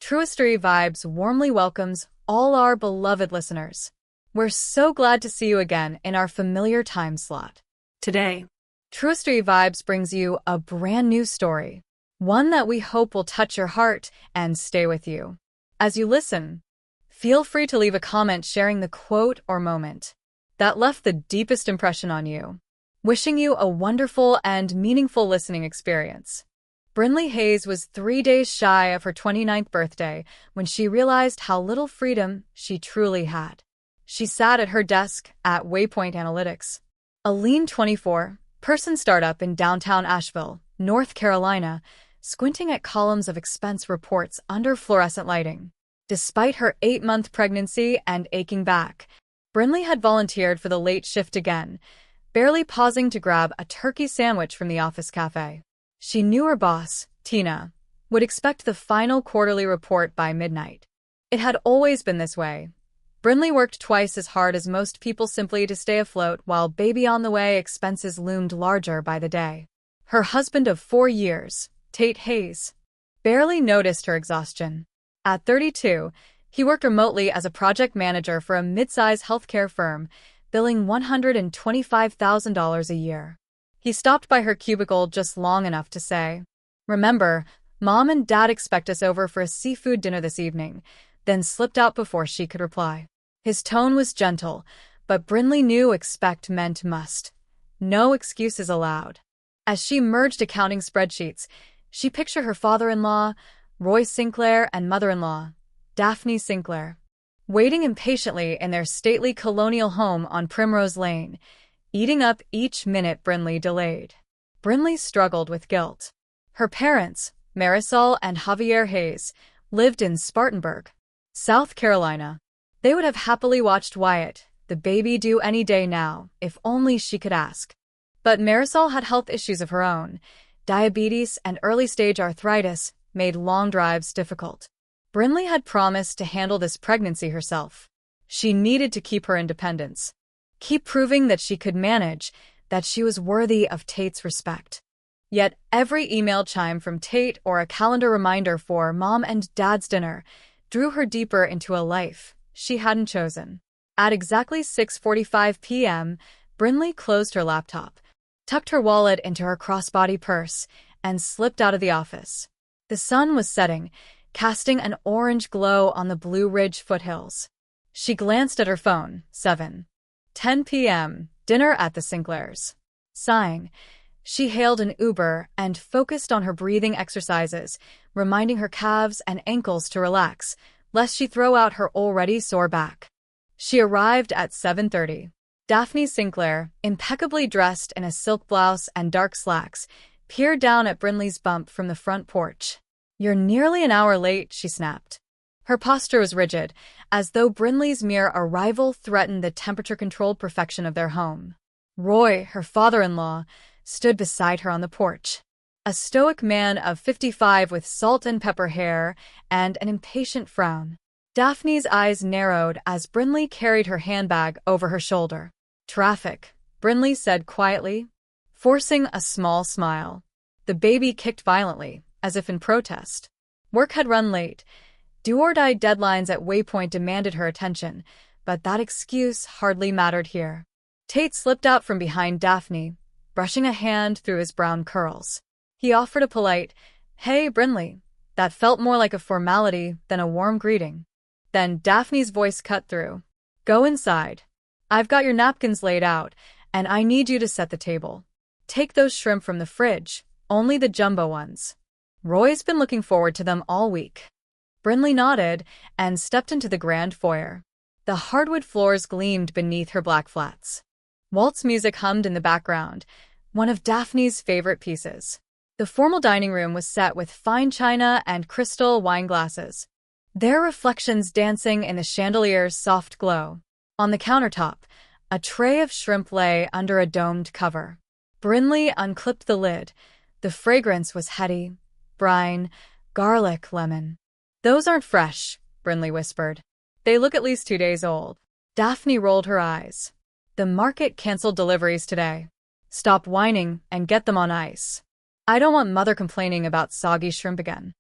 TrueStory Vibes warmly welcomes all our beloved listeners. We're so glad to see you again in our familiar time slot. Today, TrueStory Vibes brings you a brand new story, one that we hope will touch your heart and stay with you. As you listen, feel free to leave a comment sharing the quote or moment that left the deepest impression on you. Wishing you a wonderful and meaningful listening experience. Brinley Hayes was 3 days shy of her 29th birthday when she realized how little freedom she truly had. She sat at her desk at Waypoint Analytics, a lean 24-person startup in downtown Asheville, North Carolina, squinting at columns of expense reports under fluorescent lighting. Despite her 8-month pregnancy and aching back, Brinley had volunteered for the late shift again, barely pausing to grab a turkey sandwich from the office cafe. She knew her boss, Tina, would expect the final quarterly report by midnight. It had always been this way. Brinley worked twice as hard as most people simply to stay afloat while baby on the way expenses loomed larger by the day. Her husband of 4 years, Tate Hayes, barely noticed her exhaustion. At 32, he worked remotely as a project manager for a mid-size healthcare firm, billing $125,000 a year. He stopped by her cubicle just long enough to say, "Remember, Mom and Dad expect us over for a seafood dinner this evening," then slipped out before she could reply. His tone was gentle, but Brinley knew expect meant must. No excuses allowed. As she merged accounting spreadsheets, she pictured her father-in-law, Roy Sinclair, and mother-in-law, Daphne Sinclair, waiting impatiently in their stately colonial home on Primrose Lane, eating up each minute Brinley delayed. Brinley struggled with guilt. Her parents, Marisol and Javier Hayes, lived in Spartanburg, South Carolina. They would have happily watched Wyatt, the baby, due any day now, if only she could ask. But Marisol had health issues of her own. Diabetes and early-stage arthritis made long drives difficult. Brinley had promised to handle this pregnancy herself. She needed to keep her independence. Keep proving that she could manage, that she was worthy of Tate's respect. Yet every email chime from Tate or a calendar reminder for Mom and Dad's dinner drew her deeper into a life she hadn't chosen. At exactly 6:45 p.m., Brinley closed her laptop, tucked her wallet into her crossbody purse, and slipped out of the office. The sun was setting, casting an orange glow on the Blue Ridge foothills. She glanced at her phone. 7:10 p.m., dinner at the Sinclairs. Sighing, she hailed an Uber and focused on her breathing exercises, reminding her calves and ankles to relax, lest she throw out her already sore back. She arrived at 7:30. Daphne Sinclair, impeccably dressed in a silk blouse and dark slacks, peered down at Brinley's bump from the front porch. "You're nearly an hour late," she snapped. Her posture was rigid, as though Brinley's mere arrival threatened the temperature-controlled perfection of their home. Roy, her father-in-law, stood beside her on the porch. A stoic man of 55 with salt and pepper hair and an impatient frown. Daphne's eyes narrowed as Brinley carried her handbag over her shoulder. "Traffic," Brinley said quietly, forcing a small smile. The baby kicked violently, as if in protest. Work had run late. Do-or-die deadlines at Waypoint demanded her attention, but that excuse hardly mattered here. Tate slipped out from behind Daphne, brushing a hand through his brown curls. He offered a polite, "Hey, Brinley," that felt more like a formality than a warm greeting. Then Daphne's voice cut through. "Go inside. I've got your napkins laid out, and I need you to set the table. Take those shrimp from the fridge, only the jumbo ones. Roy's been looking forward to them all week." Brinley nodded and stepped into the grand foyer. The hardwood floors gleamed beneath her black flats. Waltz music hummed in the background, one of Daphne's favorite pieces. The formal dining room was set with fine china and crystal wine glasses, their reflections dancing in the chandelier's soft glow. On the countertop, a tray of shrimp lay under a domed cover. Brinley unclipped the lid. The fragrance was heady, brine, garlic, lemon. "Those aren't fresh," Brinley whispered. "They look at least 2 days old." Daphne rolled her eyes. "The market canceled deliveries today. Stop whining and get them on ice. I don't want Mother complaining about soggy shrimp again."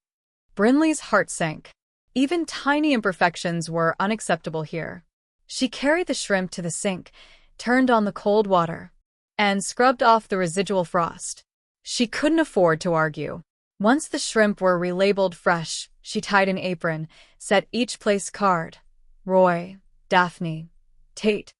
Brinley's heart sank. Even tiny imperfections were unacceptable here. She carried the shrimp to the sink, turned on the cold water, and scrubbed off the residual frost. She couldn't afford to argue. Once the shrimp were relabeled fresh, she tied an apron, set each place card. Roy, Daphne, Tate,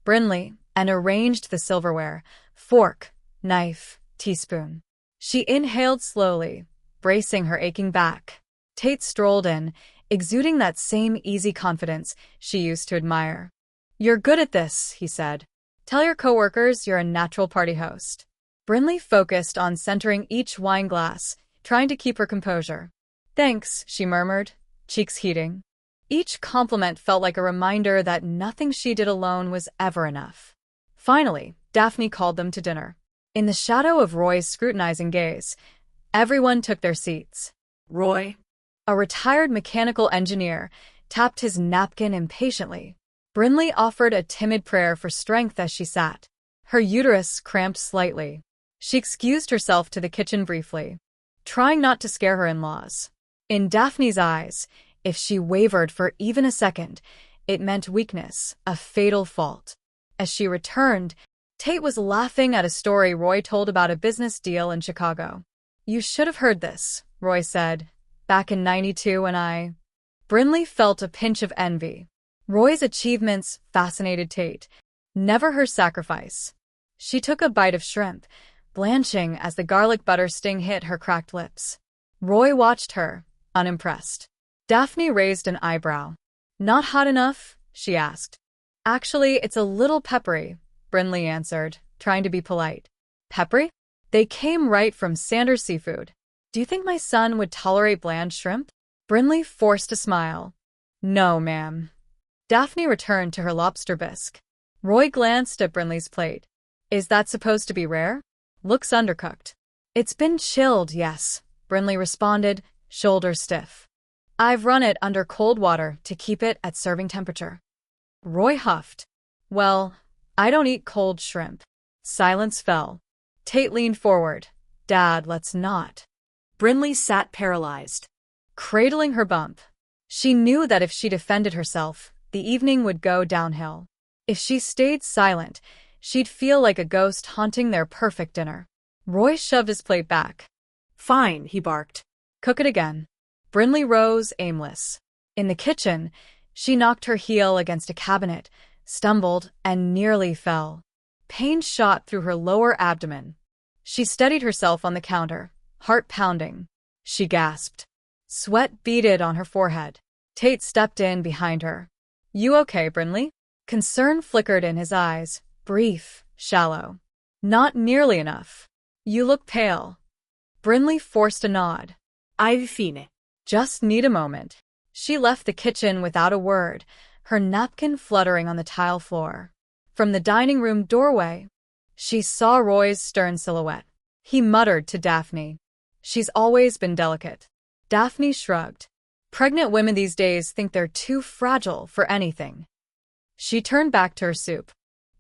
Brinley, and arranged the silverware, fork, knife, teaspoon. She inhaled slowly, bracing her aching back. Tate strolled in, exuding that same easy confidence she used to admire. "You're good at this," he said. "Tell your coworkers you're a natural party host." Brinley focused on centering each wine glass, trying to keep her composure. "Thanks," she murmured, cheeks heating. Each compliment felt like a reminder that nothing she did alone was ever enough. Finally, Daphne called them to dinner. In the shadow of Roy's scrutinizing gaze, everyone took their seats. Roy, a retired mechanical engineer, tapped his napkin impatiently. Brinley offered a timid prayer for strength as she sat. Her uterus cramped slightly. She excused herself to the kitchen briefly, trying not to scare her in-laws. In Daphne's eyes, if she wavered for even a second, it meant weakness, a fatal fault. As she returned, Tate was laughing at a story Roy told about a business deal in Chicago. "You should have heard this," Roy said. "Back in '92 when I—" Brinley felt a pinch of envy. Roy's achievements fascinated Tate, never her sacrifice. She took a bite of shrimp, blanching as the garlic butter sting hit her cracked lips. Roy watched her, unimpressed. Daphne raised an eyebrow. "Not hot enough?" she asked. "Actually, it's a little peppery," Brinley answered, trying to be polite. "Peppery?" "They came right from Sanders Seafood. Do you think my son would tolerate bland shrimp?" Brinley forced a smile. "No, ma'am." Daphne returned to her lobster bisque. Roy glanced at Brinley's plate. "Is that supposed to be rare? Looks undercooked." "It's been chilled, yes," Brinley responded, shoulders stiff. "I've run it under cold water to keep it at serving temperature." Roy huffed. "Well, I don't eat cold shrimp." Silence fell. Tate leaned forward. "Dad, let's not." Brinley sat paralyzed, cradling her bump. She knew that if she defended herself, the evening would go downhill. If she stayed silent, she'd feel like a ghost haunting their perfect dinner. Roy shoved his plate back. "Fine," he barked. "Cook it again." Brinley rose, aimless. In the kitchen, she knocked her heel against a cabinet, stumbled, and nearly fell. Pain shot through her lower abdomen. She steadied herself on the counter, heart pounding. She gasped. Sweat beaded on her forehead. Tate stepped in behind her. "You okay, Brinley?" Concern flickered in his eyes, brief, shallow. "Not nearly enough. You look pale." Brinley forced a nod. "I've fine. Just need a moment." She left the kitchen without a word, her napkin fluttering on the tile floor. From the dining room doorway, she saw Roy's stern silhouette. He muttered to Daphne, "She's always been delicate." Daphne shrugged. Pregnant women these days think they're too fragile for anything. She turned back to her soup.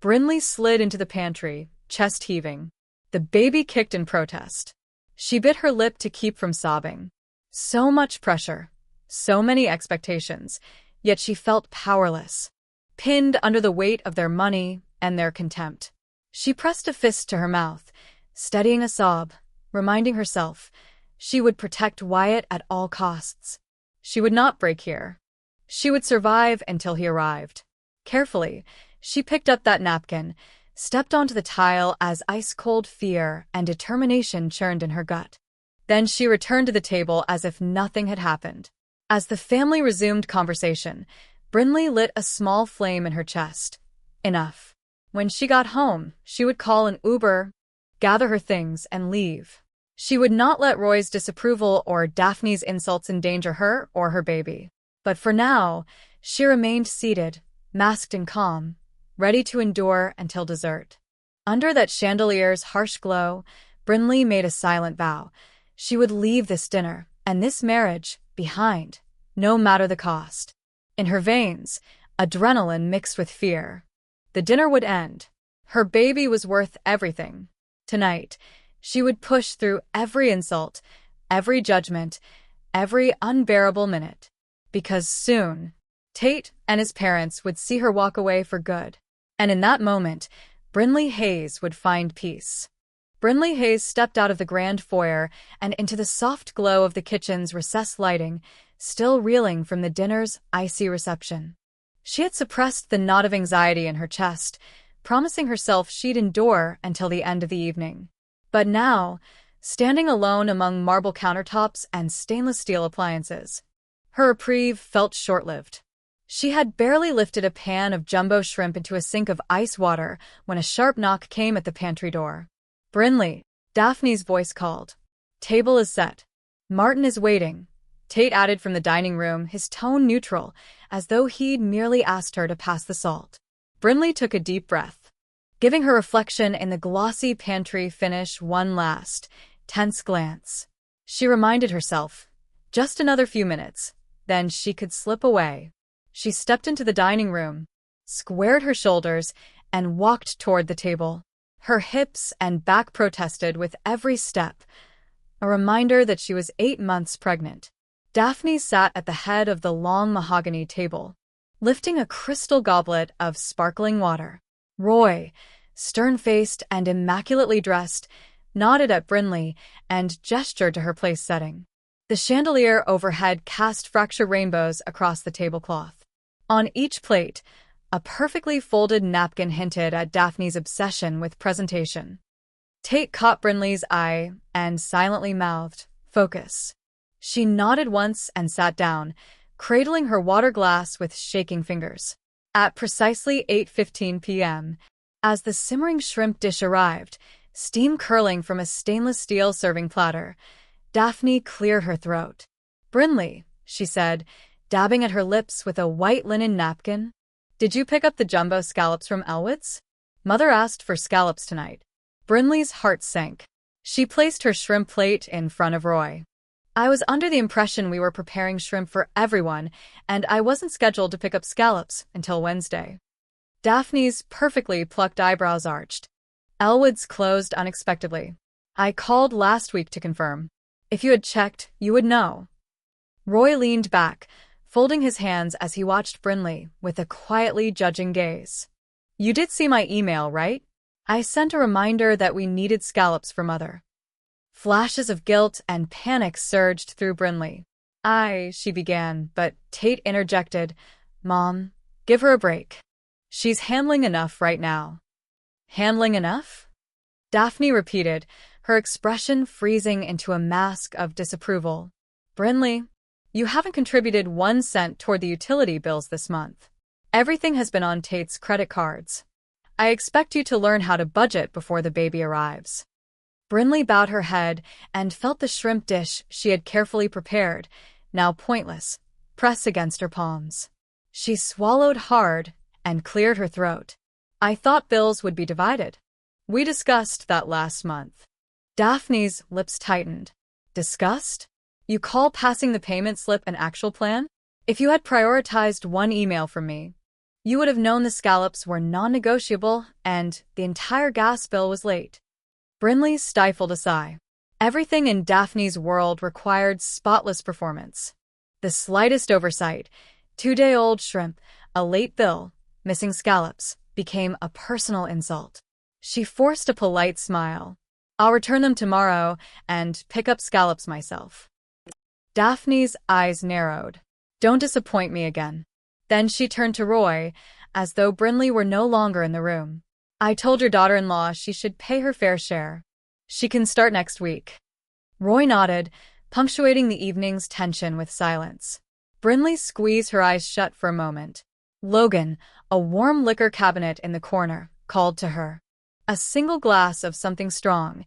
Brinley slid into the pantry, chest heaving. The baby kicked in protest. She bit her lip to keep from sobbing. So much pressure, so many expectations, yet she felt powerless, pinned under the weight of their money and their contempt. She pressed a fist to her mouth, steadying a sob, reminding herself she would protect Wyatt at all costs. She would not break here. She would survive until he arrived. Carefully, she picked up that napkin, stepped onto the tile as ice-cold fear and determination churned in her gut. Then she returned to the table as if nothing had happened. As the family resumed conversation, Brinley lit a small flame in her chest. Enough. When she got home, she would call an Uber, gather her things, and leave. She would not let Roy's disapproval or Daphne's insults endanger her or her baby. But for now, she remained seated, masked and calm, ready to endure until dessert. Under that chandelier's harsh glow, Brinley made a silent vow. She would leave this dinner and this marriage behind, no matter the cost. In her veins, adrenaline mixed with fear. The dinner would end. Her baby was worth everything. Tonight, she would push through every insult, every judgment, every unbearable minute. because soon, Tate and his parents would see her walk away for good. And in that moment, Brinley Hayes would find peace. Brinley Hayes stepped out of the grand foyer and into the soft glow of the kitchen's recessed lighting, still reeling from the dinner's icy reception. She had suppressed the knot of anxiety in her chest, promising herself she'd endure until the end of the evening. But now, standing alone among marble countertops and stainless steel appliances, her reprieve felt short-lived. She had barely lifted a pan of jumbo shrimp into a sink of ice water when a sharp knock came at the pantry door. "Brinley," Daphne's voice called. "Table is set. Martin is waiting," Tate added from the dining room, his tone neutral, as though he'd merely asked her to pass the salt. Brinley took a deep breath, giving her reflection in the glossy pantry finish one last, tense glance. She reminded herself, just another few minutes, then she could slip away. She stepped into the dining room, squared her shoulders, and walked toward the table. Her hips and back protested with every step, a reminder that she was 8 months pregnant. Daphne sat at the head of the long mahogany table, lifting a crystal goblet of sparkling water. Roy, stern-faced and immaculately dressed, nodded at Brinley and gestured to her place setting. The chandelier overhead cast fractured rainbows across the tablecloth. On each plate, a perfectly folded napkin hinted at Daphne's obsession with presentation. Tate caught Brinley's eye and silently mouthed, "Focus." She nodded once and sat down, cradling her water glass with shaking fingers. At precisely 8:15 p.m., as the simmering shrimp dish arrived, steam curling from a stainless steel serving platter, Daphne cleared her throat. "Brinley," she said, dabbing at her lips with a white linen napkin, "did you pick up the jumbo scallops from Elwood's? Mother asked for scallops tonight." Brinley's heart sank. She placed her shrimp plate in front of Roy. "I was under the impression we were preparing shrimp for everyone, and I wasn't scheduled to pick up scallops until Wednesday." Daphne's perfectly plucked eyebrows arched. "Elwood's closed unexpectedly. I called last week to confirm. If you had checked, you would know." Roy leaned back, folding his hands as he watched Brinley with a quietly judging gaze. "You did see my email, right? I sent a reminder that we needed scallops for Mother." Flashes of guilt and panic surged through Brinley. She began, but Tate interjected, "Mom, give her a break. She's handling enough right now." "Handling enough?" Daphne repeated, her expression freezing into a mask of disapproval. "Brinley, you haven't contributed 1 cent toward the utility bills this month. Everything has been on Tate's credit cards. I expect you to learn how to budget before the baby arrives." Brinley bowed her head and felt the shrimp dish she had carefully prepared, now pointless, press against her palms. She swallowed hard and cleared her throat. "I thought bills would be divided. We discussed that last month." Daphne's lips tightened. "Discussed? You call passing the payment slip an actual plan? If you had prioritized one email from me, you would have known the scallops were non-negotiable and the entire gas bill was late." Brinley stifled a sigh. Everything in Daphne's world required spotless performance. The slightest oversight, 2-day-old shrimp, a late bill, missing scallops, became a personal insult. She forced a polite smile. "I'll return them tomorrow and pick up scallops myself." Daphne's eyes narrowed. "Don't disappoint me again." Then she turned to Roy, as though Brinley were no longer in the room. "I told your daughter-in-law she should pay her fair share. She can start next week." Roy nodded, punctuating the evening's tension with silence. Brinley squeezed her eyes shut for a moment. Logan, a warm liquor cabinet in the corner, called to her. A single glass of something strong,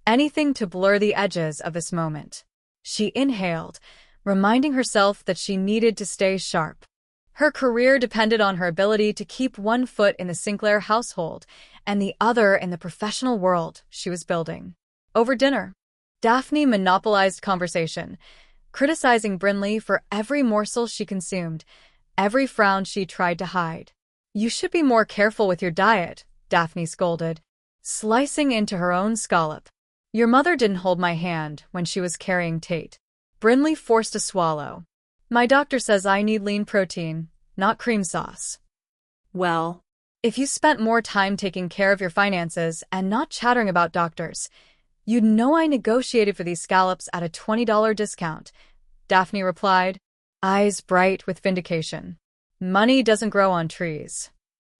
anything to blur the edges of this moment. She inhaled, reminding herself that she needed to stay sharp. Her career depended on her ability to keep one foot in the Sinclair household and the other in the professional world she was building. Over dinner, Daphne monopolized conversation, criticizing Brinley for every morsel she consumed, every frown she tried to hide. "You should be more careful with your diet," Daphne scolded, slicing into her own scallop. "Your mother didn't hold my hand when she was carrying Tate." Brinley forced a swallow. My doctor says I need lean protein, not cream sauce. Well, If you spent more time taking care of your finances and not chattering about doctors, you'd know I negotiated for these scallops at a $20 discount, Daphne replied, eyes bright with vindication. Money doesn't grow on trees.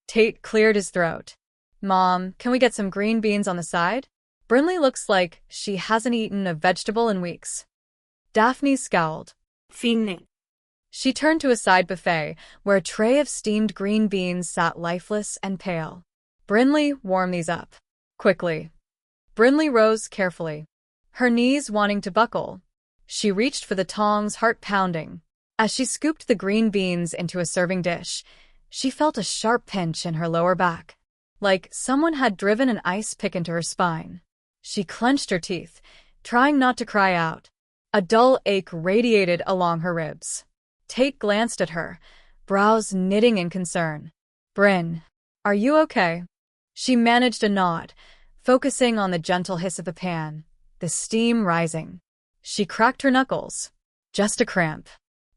Tate cleared his throat. Mom, can we get some green beans on the side? Brinley looks like she hasn't eaten a vegetable in weeks. Daphne scowled. fine. She turned to a side buffet where a tray of steamed green beans sat lifeless and pale. Brinley, warm these up. Quickly. Brinley rose carefully, her knees wanting to buckle. She reached for the tongs, heart pounding. As she scooped the green beans into a serving dish, she felt a sharp pinch in her lower back, like someone had driven an ice pick into her spine. She clenched her teeth, trying not to cry out. A dull ache radiated along her ribs. Tate glanced at her, brows knitting in concern. Bryn, are you okay? She managed a nod, focusing on the gentle hiss of the pan, the steam rising. She cracked her knuckles. Just a cramp.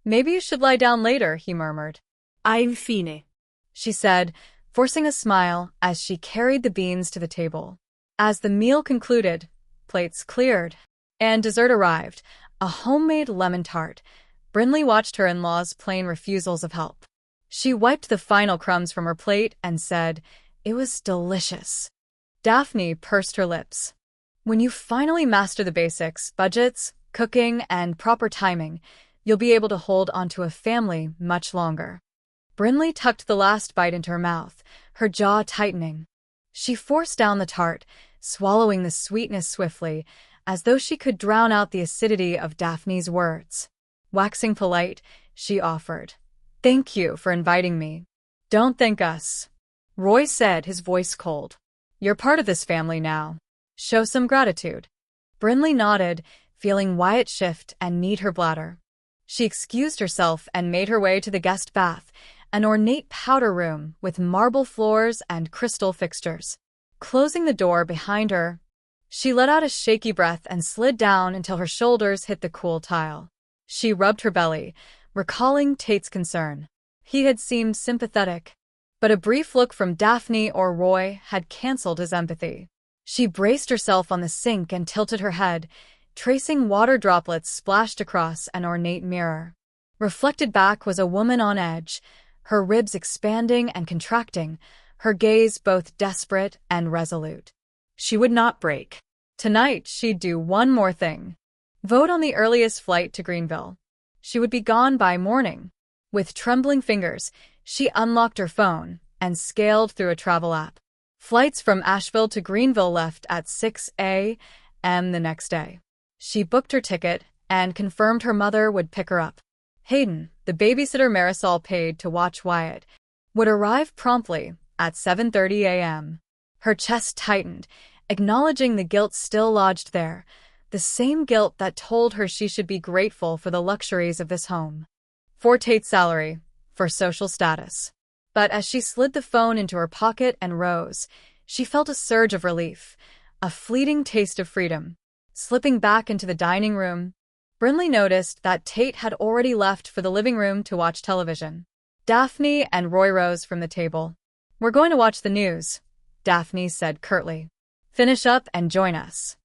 Maybe you should lie down later, he murmured. I'm fine. She said, forcing a smile as she carried the beans to the table. As the meal concluded, plates cleared, and dessert arrived, a homemade lemon tart. Brinley watched her in-laws' plain refusals of help. She wiped the final crumbs from her plate and said, it was delicious. Daphne pursed her lips. When you finally master the basics, budgets, cooking, and proper timing, you'll be able to hold onto a family much longer. Brinley tucked the last bite into her mouth, her jaw tightening. She forced down the tart, swallowing the sweetness swiftly, as though she could drown out the acidity of Daphne's words. Waxing polite, she offered, thank you for inviting me. Don't thank us, Roy said, his voice cold. You're part of this family now. Show some gratitude. Brinley nodded, feeling Wyatt shift and knead her bladder. She excused herself and made her way to the guest bath, an ornate powder room with marble floors and crystal fixtures. Closing the door behind her, she let out a shaky breath and slid down until her shoulders hit the cool tile. She rubbed her belly, recalling Tate's concern. He had seemed sympathetic, but a brief look from Daphne or Roy had canceled his empathy. She braced herself on the sink and tilted her head, tracing water droplets splashed across an ornate mirror. Reflected back was a woman on edge, her ribs expanding and contracting, her gaze both desperate and resolute. She would not break. Tonight she'd do one more thing. Vote on the earliest flight to Greenville. She would be gone by morning. With trembling fingers, she unlocked her phone and scaled through a travel app. Flights from Asheville to Greenville left at 6 a.m. the next day. She booked her ticket and confirmed her mother would pick her up. Hayden, the babysitter Marisol paid to watch Wyatt, would arrive promptly at 7:30 a.m. Her chest tightened, acknowledging the guilt still lodged there, the same guilt that told her she should be grateful for the luxuries of this home. For Tate's salary, for social status. But as she slid the phone into her pocket and rose, she felt a surge of relief, a fleeting taste of freedom. Slipping back into the dining room, Brinley noticed that Tate had already left for the living room to watch television. Daphne and Roy rose from the table. We're going to watch the news, Daphne said curtly. Finish up and join us.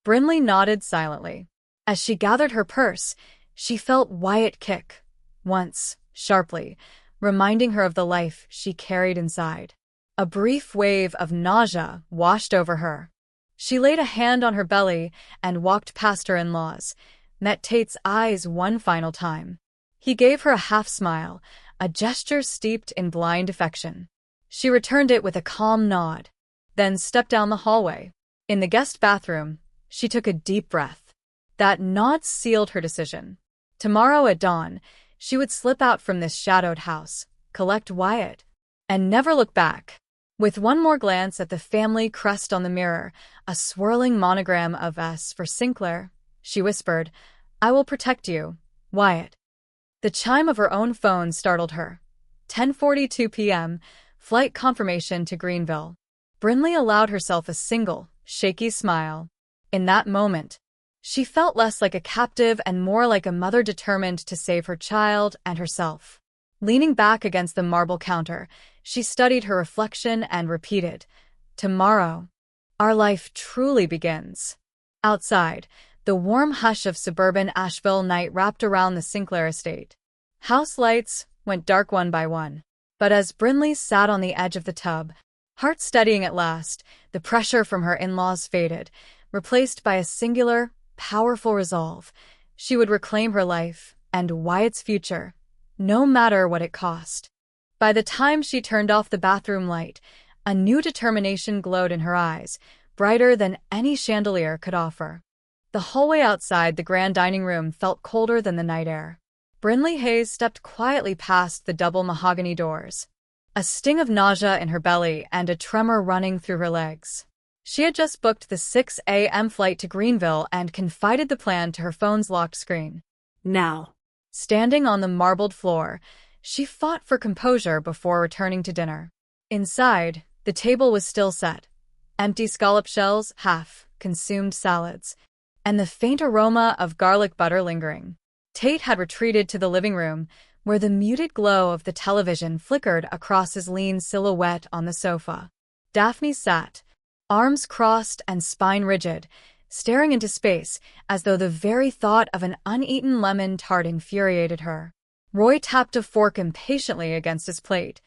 Brinley nodded silently. As she gathered her purse, she felt Wyatt kick, once, sharply, reminding her of the life she carried inside. A brief wave of nausea washed over her. She laid a hand on her belly and walked past her in-laws, met Tate's eyes one final time. He gave her a half-smile, a gesture steeped in blind affection. She returned it with a calm nod, then stepped down the hallway. In the guest bathroom, she took a deep breath. That nod sealed her decision. Tomorrow at dawn, she would slip out from this shadowed house, collect Wyatt, and never look back. With one more glance at the family crest on the mirror, a swirling monogram of S for Sinclair, she whispered, I will protect you, Wyatt. The chime of her own phone startled her. 10:42 p.m., flight confirmation to Greenville. Brinley allowed herself a single, shaky smile. In that moment, She felt less like a captive and more like a mother determined to save her child and herself. Leaning back against the marble counter, she studied her reflection and repeated, "Tomorrow, our life truly begins." Outside, the warm hush of suburban Asheville night wrapped around the Sinclair estate. House lights went dark one by one. But as Brinley sat on the edge of the tub, heart steadying at last, the pressure from her in-laws faded, replaced by a singular, powerful resolve. She would reclaim her life and Wyatt's future, no matter what it cost. By the time she turned off the bathroom light, a new determination glowed in her eyes, brighter than any chandelier could offer. The hallway outside the grand dining room felt colder than the night air. Brinley Hayes stepped quietly past the double mahogany doors, a sting of nausea in her belly and a tremor running through her legs. She had just booked the 6 a.m. flight to Greenville and confided the plan to her phone's locked screen. Now. Standing on the marbled floor, she fought for composure before returning to dinner. Inside, the table was still set. Empty scallop shells, half-consumed salads, and the faint aroma of garlic butter lingering. Tate had retreated to the living room, where the muted glow of the television flickered across his lean silhouette on the sofa. Daphne sat, arms crossed and spine rigid, staring into space as though the very thought of an uneaten lemon tart infuriated her. Roy tapped a fork impatiently against his plate,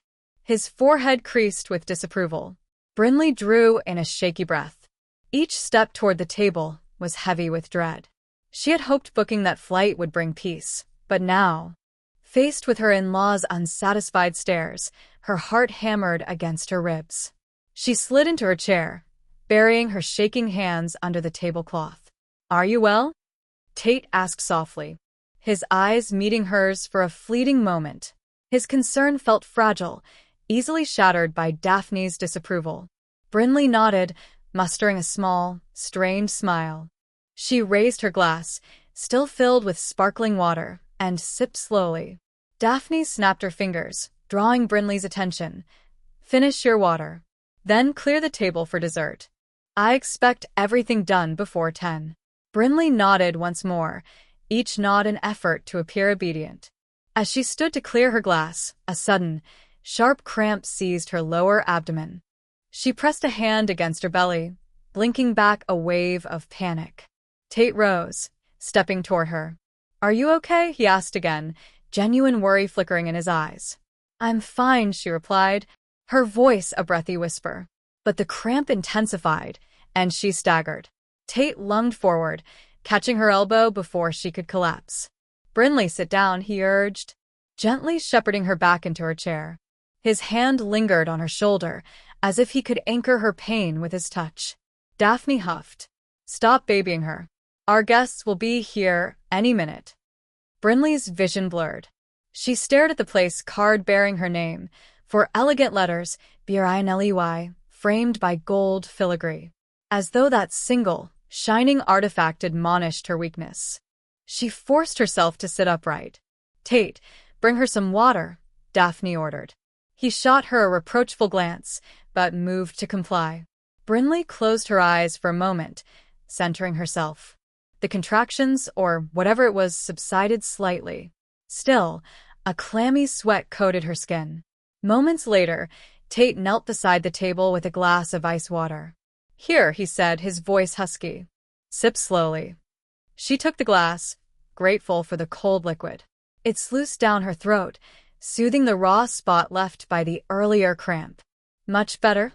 his forehead creased with disapproval. Brinley drew in a shaky breath. Each step toward the table was heavy with dread. She had hoped booking that flight would bring peace, but now, faced with her in-laws' unsatisfied stares, her heart hammered against her ribs. She slid into her chair, burying her shaking hands under the tablecloth. "Are you well?" Tate asked softly, his eyes meeting hers for a fleeting moment. His concern felt fragile, easily shattered by Daphne's disapproval. Brinley nodded, mustering a small, strained smile. She raised her glass, still filled with sparkling water, and sipped slowly. Daphne snapped her fingers, drawing Brinley's attention. "Finish your water. Then clear the table for dessert. I expect everything done before 10. Brinley nodded once more, each nod an effort to appear obedient. As she stood to clear her glass, a sudden, sharp cramp seized her lower abdomen. She pressed a hand against her belly, blinking back a wave of panic. Tate rose, stepping toward her. "Are you okay?" he asked again, genuine worry flickering in his eyes. "I'm fine," she replied, her voice a breathy whisper. But the cramp intensified, and she staggered. Tate lunged forward, catching her elbow before she could collapse. "Brinley, sit down," he urged, gently shepherding her back into her chair. His hand lingered on her shoulder, as if he could anchor her pain with his touch. Daphne huffed. "Stop babying her. Our guests will be here any minute." Brinley's vision blurred. She stared at the place card bearing her name, four elegant letters, Brinley, framed by gold filigree, as though that single, shining artifact admonished her weakness. She forced herself to sit upright. "Tate, bring her some water," Daphne ordered. He shot her a reproachful glance, but moved to comply. Brinley closed her eyes for a moment, centering herself. The contractions, or whatever it was, subsided slightly. Still, a clammy sweat coated her skin. Moments later, Tate knelt beside the table with a glass of ice water. "Here," he said, his voice husky. "Sip slowly." She took the glass, grateful for the cold liquid. It sluiced down her throat, soothing the raw spot left by the earlier cramp. "Much better?"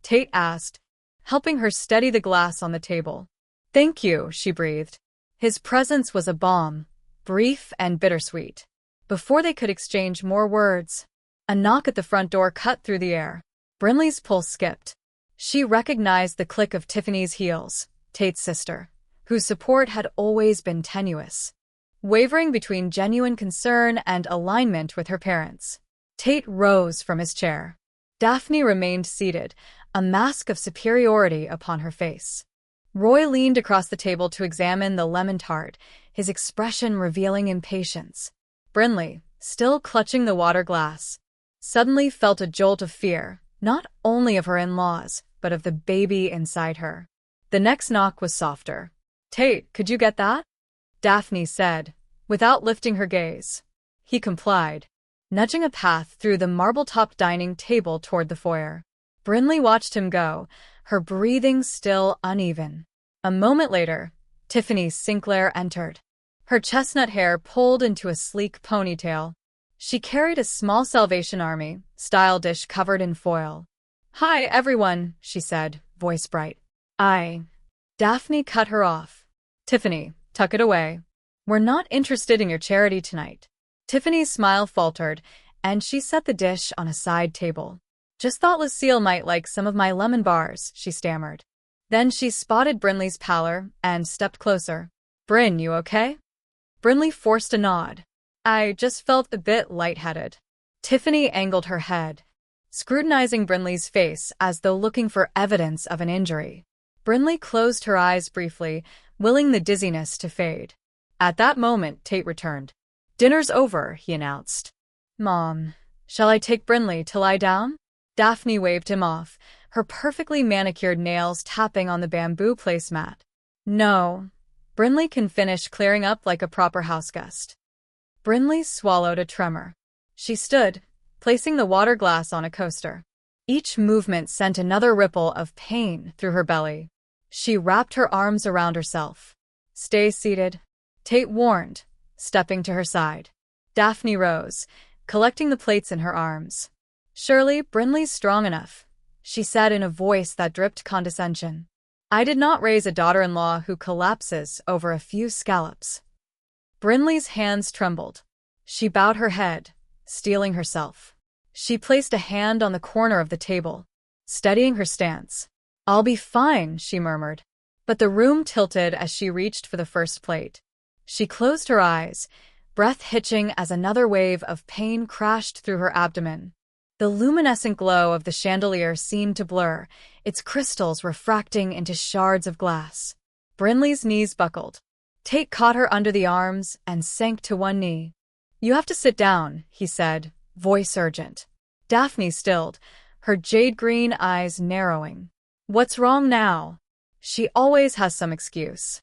Tate asked, helping her steady the glass on the table. "Thank you," she breathed. His presence was a balm, brief and bittersweet. Before they could exchange more words, a knock at the front door cut through the air. Brinley's pulse skipped. She recognized the click of Tiffany's heels, Tate's sister, whose support had always been tenuous, wavering between genuine concern and alignment with her parents. Tate rose from his chair. Daphne remained seated, a mask of superiority upon her face. Roy leaned across the table to examine the lemon tart, his expression revealing impatience. Brinley, still clutching the water glass, suddenly felt a jolt of fear, not only of her in-laws, but of the baby inside her. The next knock was softer. Tate, could you get that? Daphne said, without lifting her gaze. He complied, nudging a path through the marble-topped dining table toward the foyer. Brinley watched him go, her breathing still uneven. A moment later, Tiffany Sinclair entered. Her chestnut hair pulled into a sleek ponytail. She carried a small Salvation Army-style dish covered in foil. "Hi, everyone," she said, voice bright. Daphne cut her off. "Tiffany, tuck it away. We're not interested in your charity tonight." Tiffany's smile faltered, and she set the dish on a side table. "Just thought Lucille might like some of my lemon bars," she stammered. Then she spotted Brinley's pallor and stepped closer. "Bryn, you okay?" Brinley forced a nod. "I just felt a bit lightheaded." Tiffany angled her head, scrutinizing Brinley's face as though looking for evidence of an injury. Brinley closed her eyes briefly, willing the dizziness to fade. At that moment, Tate returned. "Dinner's over," he announced. "Mom, shall I take Brinley to lie down?" Daphne waved him off, her perfectly manicured nails tapping on the bamboo placemat. "No. Brinley can finish clearing up like a proper houseguest." Brinley swallowed a tremor. She stood, placing the water glass on a coaster. Each movement sent another ripple of pain through her belly. She wrapped her arms around herself. "Stay seated," Tate warned, stepping to her side. Daphne rose, collecting the plates in her arms. "Surely Brinley's strong enough," she said in a voice that dripped condescension. "I did not raise a daughter-in-law who collapses over a few scallops." Brinley's hands trembled. She bowed her head, steeling herself. She placed a hand on the corner of the table, steadying her stance. "I'll be fine," she murmured. But the room tilted as she reached for the first plate. She closed her eyes, breath hitching as another wave of pain crashed through her abdomen. The luminescent glow of the chandelier seemed to blur, its crystals refracting into shards of glass. Brinley's knees buckled. Tate caught her under the arms and sank to one knee. "You have to sit down," he said, voice urgent. Daphne stilled, her jade-green eyes narrowing. "What's wrong now?" She always has some excuse.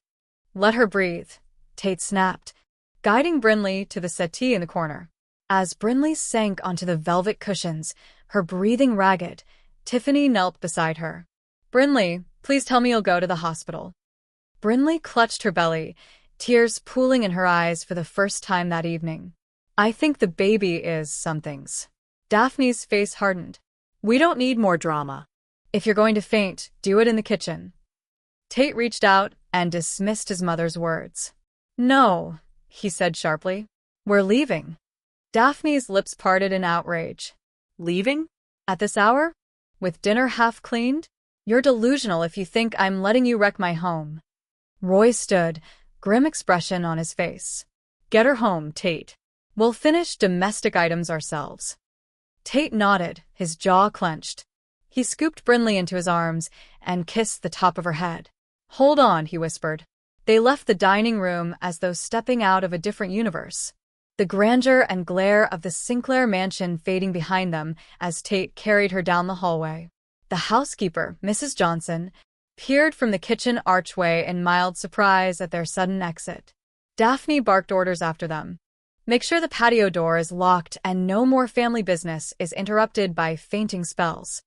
"Let her breathe," Tate snapped, guiding Brinley to the settee in the corner. As Brinley sank onto the velvet cushions, her breathing ragged, Tiffany knelt beside her. "Brinley, please tell me you'll go to the hospital." Brinley clutched her belly, tears pooling in her eyes for the first time that evening. "I think the baby is something's." Daphne's face hardened. "We don't need more drama. If you're going to faint, do it in the kitchen." Tate reached out and dismissed his mother's words. "No," he said sharply. "We're leaving." Daphne's lips parted in outrage. "Leaving? At this hour? With dinner half cleaned? You're delusional if you think I'm letting you wreck my home." Roy stood, grim expression on his face. "Get her home, Tate. We'll finish domestic items ourselves." Tate nodded, his jaw clenched. He scooped Brinley into his arms and kissed the top of her head. "Hold on," he whispered. They left the dining room as though stepping out of a different universe. The grandeur and glare of the Sinclair mansion fading behind them as Tate carried her down the hallway. The housekeeper, Mrs. Johnson, peered from the kitchen archway in mild surprise at their sudden exit. Daphne barked orders after them. "Make sure the patio door is locked and no more family business is interrupted by fainting spells."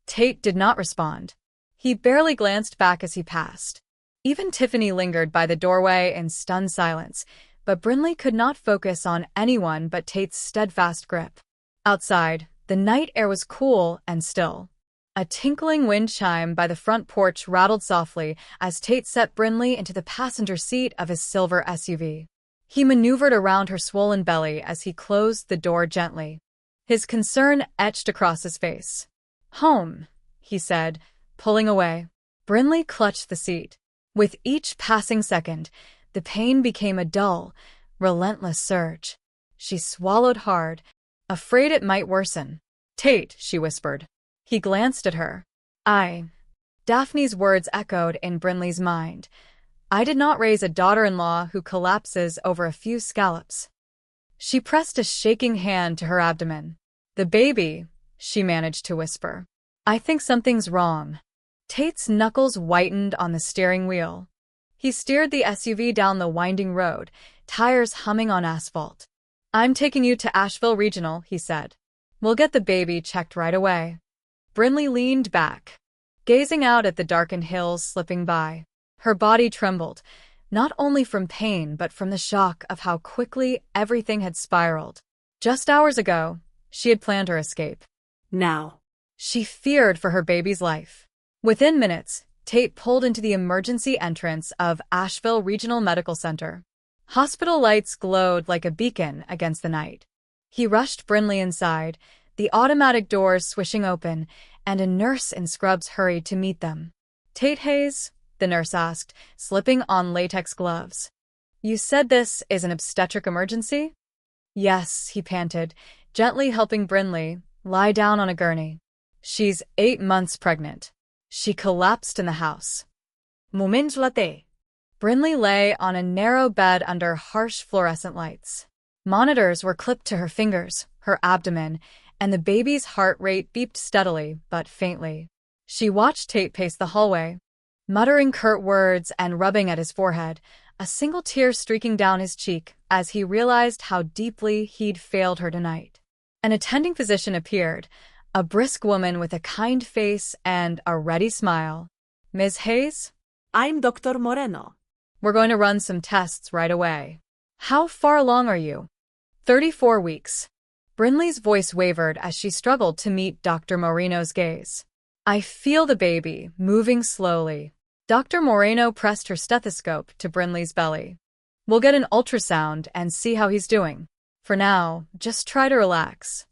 Tate did not respond. He barely glanced back as he passed. Even Tiffany lingered by the doorway in stunned silence, but Brinley could not focus on anyone but Tate's steadfast grip. Outside, the night air was cool and still. A tinkling wind chime by the front porch rattled softly as Tate set Brinley into the passenger seat of his silver SUV. He maneuvered around her swollen belly as he closed the door gently. His concern etched across his face. "Home," he said, pulling away. Brinley clutched the seat. With each passing second, the pain became a dull, relentless surge. She swallowed hard, afraid it might worsen. "Tate," she whispered. He glanced at her. Daphne's words echoed in Brinley's mind. "I did not raise a daughter-in-law who collapses over a few scallops." She pressed a shaking hand to her abdomen. "The baby," she managed to whisper. "I think something's wrong." Tate's knuckles whitened on the steering wheel. He steered the SUV down the winding road, tires humming on asphalt. "I'm taking you to Asheville Regional," he said. "We'll get the baby checked right away." Brinley leaned back, gazing out at the darkened hills slipping by. Her body trembled, not only from pain but from the shock of how quickly everything had spiraled. Just hours ago, she had planned her escape. Now. She feared for her baby's life. Within minutes, Tate pulled into the emergency entrance of Asheville Regional Medical Center. Hospital lights glowed like a beacon against the night. He rushed Brinley inside, the automatic doors swishing open, and a nurse in scrubs hurried to meet them. "Tate Hayes?" the nurse asked, slipping on latex gloves. "You said this is an obstetric emergency?" "Yes," he panted, gently helping Brinley lie down on a gurney. "She's 8 months pregnant." She collapsed in the house. Moment latte. Brinley lay on a narrow bed under harsh fluorescent lights. Monitors were clipped to her fingers, her abdomen, and the baby's heart rate beeped steadily but faintly. She watched Tate pace the hallway, muttering curt words and rubbing at his forehead, a single tear streaking down his cheek as he realized how deeply he'd failed her tonight. An attending physician appeared, a brisk woman with a kind face and a ready smile. "Ms. Hayes? I'm Dr. Moreno." "We're going to run some tests right away." "How far along are you?" 34 weeks. Brinley's voice wavered as she struggled to meet Dr. Moreno's gaze. "I feel the baby, moving slowly." Dr. Moreno pressed her stethoscope to Brinley's belly. "We'll get an ultrasound and see how he's doing. For now, just try to relax."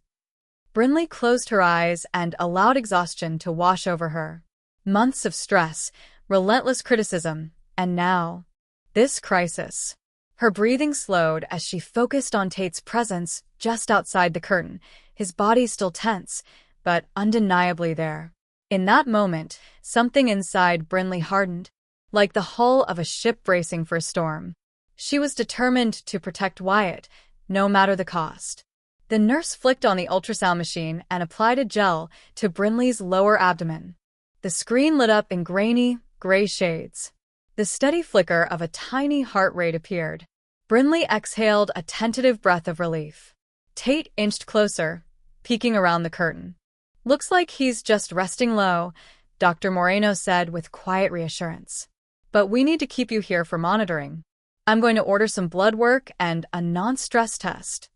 Brinley closed her eyes and allowed exhaustion to wash over her. Months of stress, relentless criticism, and now, this crisis. Her breathing slowed as she focused on Tate's presence just outside the curtain, his body still tense, but undeniably there. In that moment, something inside Brinley hardened, like the hull of a ship bracing for a storm. She was determined to protect Wyatt, no matter the cost. The nurse flicked on the ultrasound machine and applied a gel to Brinley's lower abdomen. The screen lit up in grainy, gray shades. The steady flicker of a tiny heart rate appeared. Brinley exhaled a tentative breath of relief. Tate inched closer, peeking around the curtain. "Looks like he's just resting low," Dr. Moreno said with quiet reassurance. "But we need to keep you here for monitoring. I'm going to order some blood work and a non-stress test."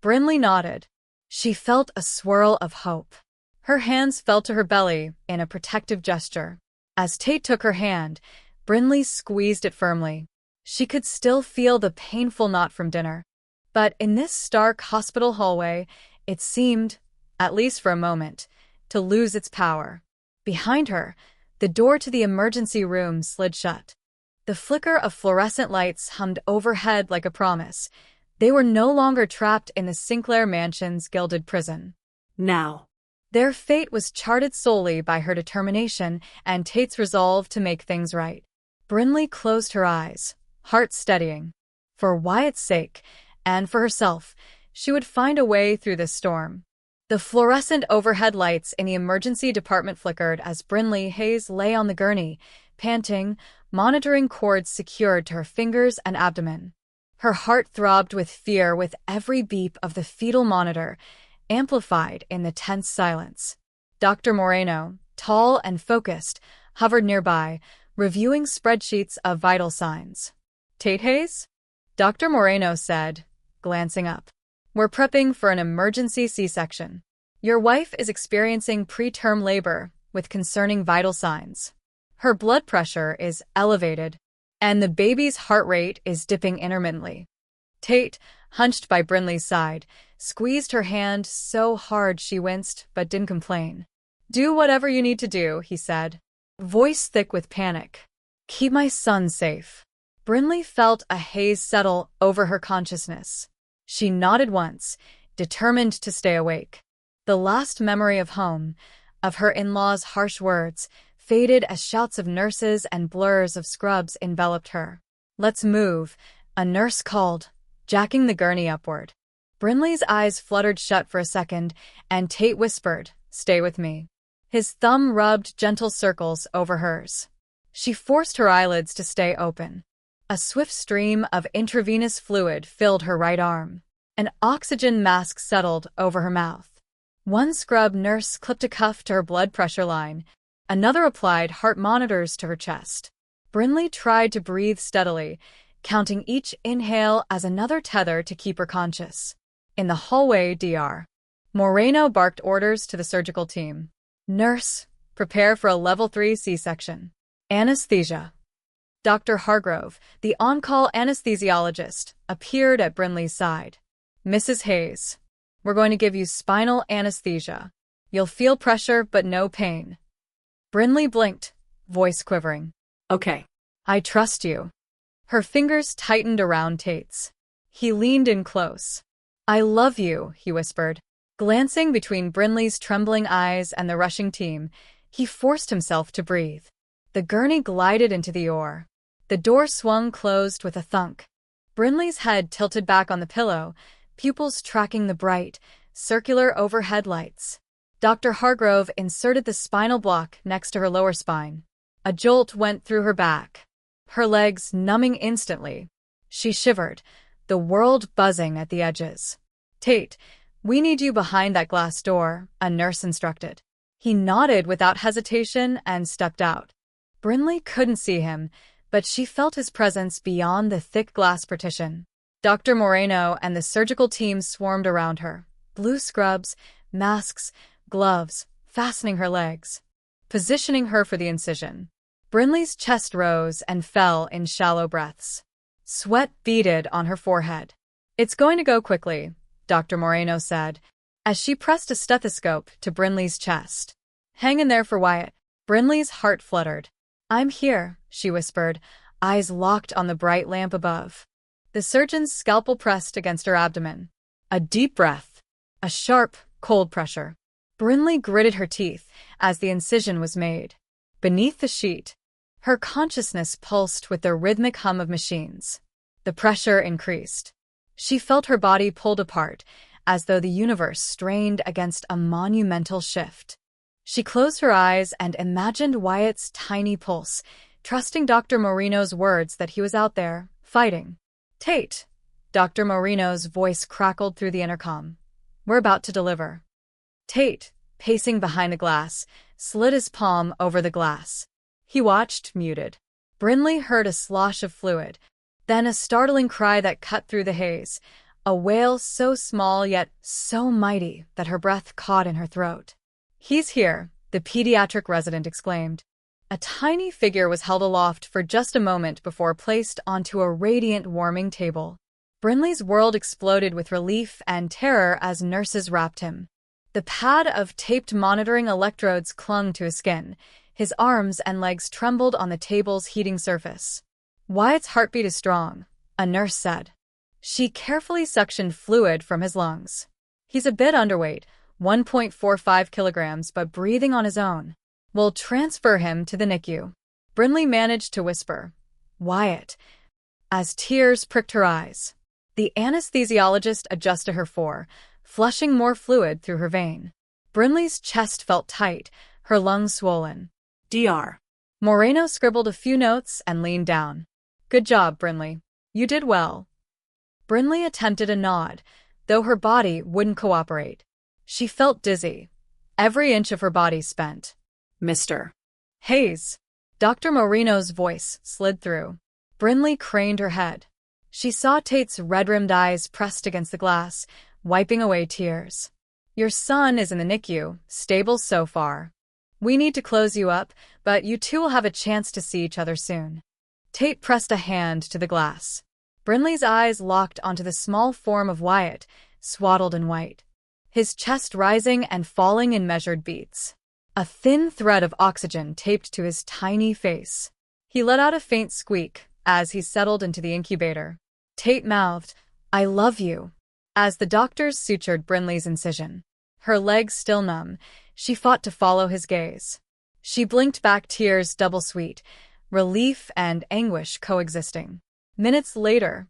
Brinley nodded. She felt a swirl of hope. Her hands fell to her belly in a protective gesture. As Tate took her hand, Brinley squeezed it firmly. She could still feel the painful knot from dinner. But in this stark hospital hallway, it seemed, at least for a moment, to lose its power. Behind her, the door to the emergency room slid shut. The flicker of fluorescent lights hummed overhead like a promise. They were no longer trapped in the Sinclair mansion's gilded prison. Now. Their fate was charted solely by her determination and Tate's resolve to make things right. Brinley closed her eyes, heart steadying. For Wyatt's sake, and for herself, she would find a way through this storm. The fluorescent overhead lights in the emergency department flickered as Brinley Hayes lay on the gurney, panting, monitoring cords secured to her fingers and abdomen. Her heart throbbed with fear with every beep of the fetal monitor, amplified in the tense silence. Dr. Moreno, tall and focused, hovered nearby, reviewing spreadsheets of vital signs. "Tate Hayes?" Dr. Moreno said, glancing up. "We're prepping for an emergency C-section. Your wife is experiencing preterm labor with concerning vital signs. Her blood pressure is elevated, and the baby's heart rate is dipping intermittently." Tate, hunched by Brinley's side, squeezed her hand so hard she winced but didn't complain. "Do whatever you need to do," he said, voice thick with panic. "Keep my son safe." Brinley felt a haze settle over her consciousness. She nodded once, determined to stay awake. The last memory of home, of her in-laws' harsh words, faded as shouts of nurses and blurs of scrubs enveloped her. "Let's move," a nurse called, jacking the gurney upward. Brinley's eyes fluttered shut for a second, and Tate whispered, "Stay with me." His thumb rubbed gentle circles over hers. She forced her eyelids to stay open. A swift stream of intravenous fluid filled her right arm. An oxygen mask settled over her mouth. One scrub nurse clipped a cuff to her blood pressure line. Another applied heart monitors to her chest. Brinley tried to breathe steadily, counting each inhale as another tether to keep her conscious. In the hallway, Dr. Moreno barked orders to the surgical team. Nurse, prepare for a level 3 C-section. Anesthesia. Dr. Hargrove, the on-call anesthesiologist, appeared at Brinley's side. Mrs. Hayes, we're going to give you spinal anesthesia. You'll feel pressure but no pain. Brinley blinked, voice quivering. Okay. I trust you. Her fingers tightened around Tate's. He leaned in close. I love you, he whispered. Glancing between Brinley's trembling eyes and the rushing team, he forced himself to breathe. The gurney glided into the oar. The door swung closed with a thunk. Brinley's head tilted back on the pillow, pupils tracking the bright, circular overhead lights. Dr. Hargrove inserted the spinal block next to her lower spine. A jolt went through her back, her legs numbing instantly. She shivered, the world buzzing at the edges. Tate, we need you behind that glass door, a nurse instructed. He nodded without hesitation and stepped out. Brinley couldn't see him, but she felt his presence beyond the thick glass partition. Dr. Moreno and the surgical team swarmed around her. Blue scrubs, masks, gloves, fastening her legs, positioning her for the incision. Brinley's chest rose and fell in shallow breaths. Sweat beaded on her forehead. It's going to go quickly, Dr. Moreno said, as she pressed a stethoscope to Brinley's chest. Hang in there for Wyatt. Brinley's heart fluttered. I'm here, she whispered, eyes locked on the bright lamp above. The surgeon's scalpel pressed against her abdomen. A deep breath. A sharp, cold pressure. Brinley gritted her teeth as the incision was made. Beneath the sheet, her consciousness pulsed with the rhythmic hum of machines. The pressure increased. She felt her body pulled apart, as though the universe strained against a monumental shift. She closed her eyes and imagined Wyatt's tiny pulse, trusting Dr. Moreno's words that he was out there, fighting. Tate, Dr. Moreno's voice crackled through the intercom. We're about to deliver. Tate, pacing behind the glass, slid his palm over the glass. He watched, muted. Brinley heard a slosh of fluid, then a startling cry that cut through the haze, a wail so small yet so mighty that her breath caught in her throat. He's here, the pediatric resident exclaimed. A tiny figure was held aloft for just a moment before placed onto a radiant warming table. Brinley's world exploded with relief and terror as nurses wrapped him. The pad of taped monitoring electrodes clung to his skin. His arms and legs trembled on the table's heating surface. Wyatt's heartbeat is strong, a nurse said. She carefully suctioned fluid from his lungs. He's a bit underweight, 1.45 kilograms, but breathing on his own. We'll transfer him to the NICU. Brinley managed to whisper, Wyatt, as tears pricked her eyes. The anesthesiologist adjusted her flushing more fluid through her vein. Brinley's chest felt tight, her lungs swollen. Dr. Moreno scribbled a few notes and leaned down. Good job, Brinley. You did well. Brinley attempted a nod, though her body wouldn't cooperate. She felt dizzy, every inch of her body spent. Mr. Hayes. Dr. Moreno's voice slid through. Brinley craned her head. She saw Tate's red-rimmed eyes pressed against the glass, wiping away tears. Your son is in the NICU, stable so far. We need to close you up, but you two will have a chance to see each other soon. Tate pressed a hand to the glass. Brinley's eyes locked onto the small form of Wyatt, swaddled in white. His chest rising and falling in measured beats. A thin thread of oxygen taped to his tiny face. He let out a faint squeak as he settled into the incubator. Tate mouthed, I love you, as the doctors sutured Brinley's incision. Her legs still numb, she fought to follow his gaze. She blinked back, tears double sweet, relief and anguish coexisting. Minutes later,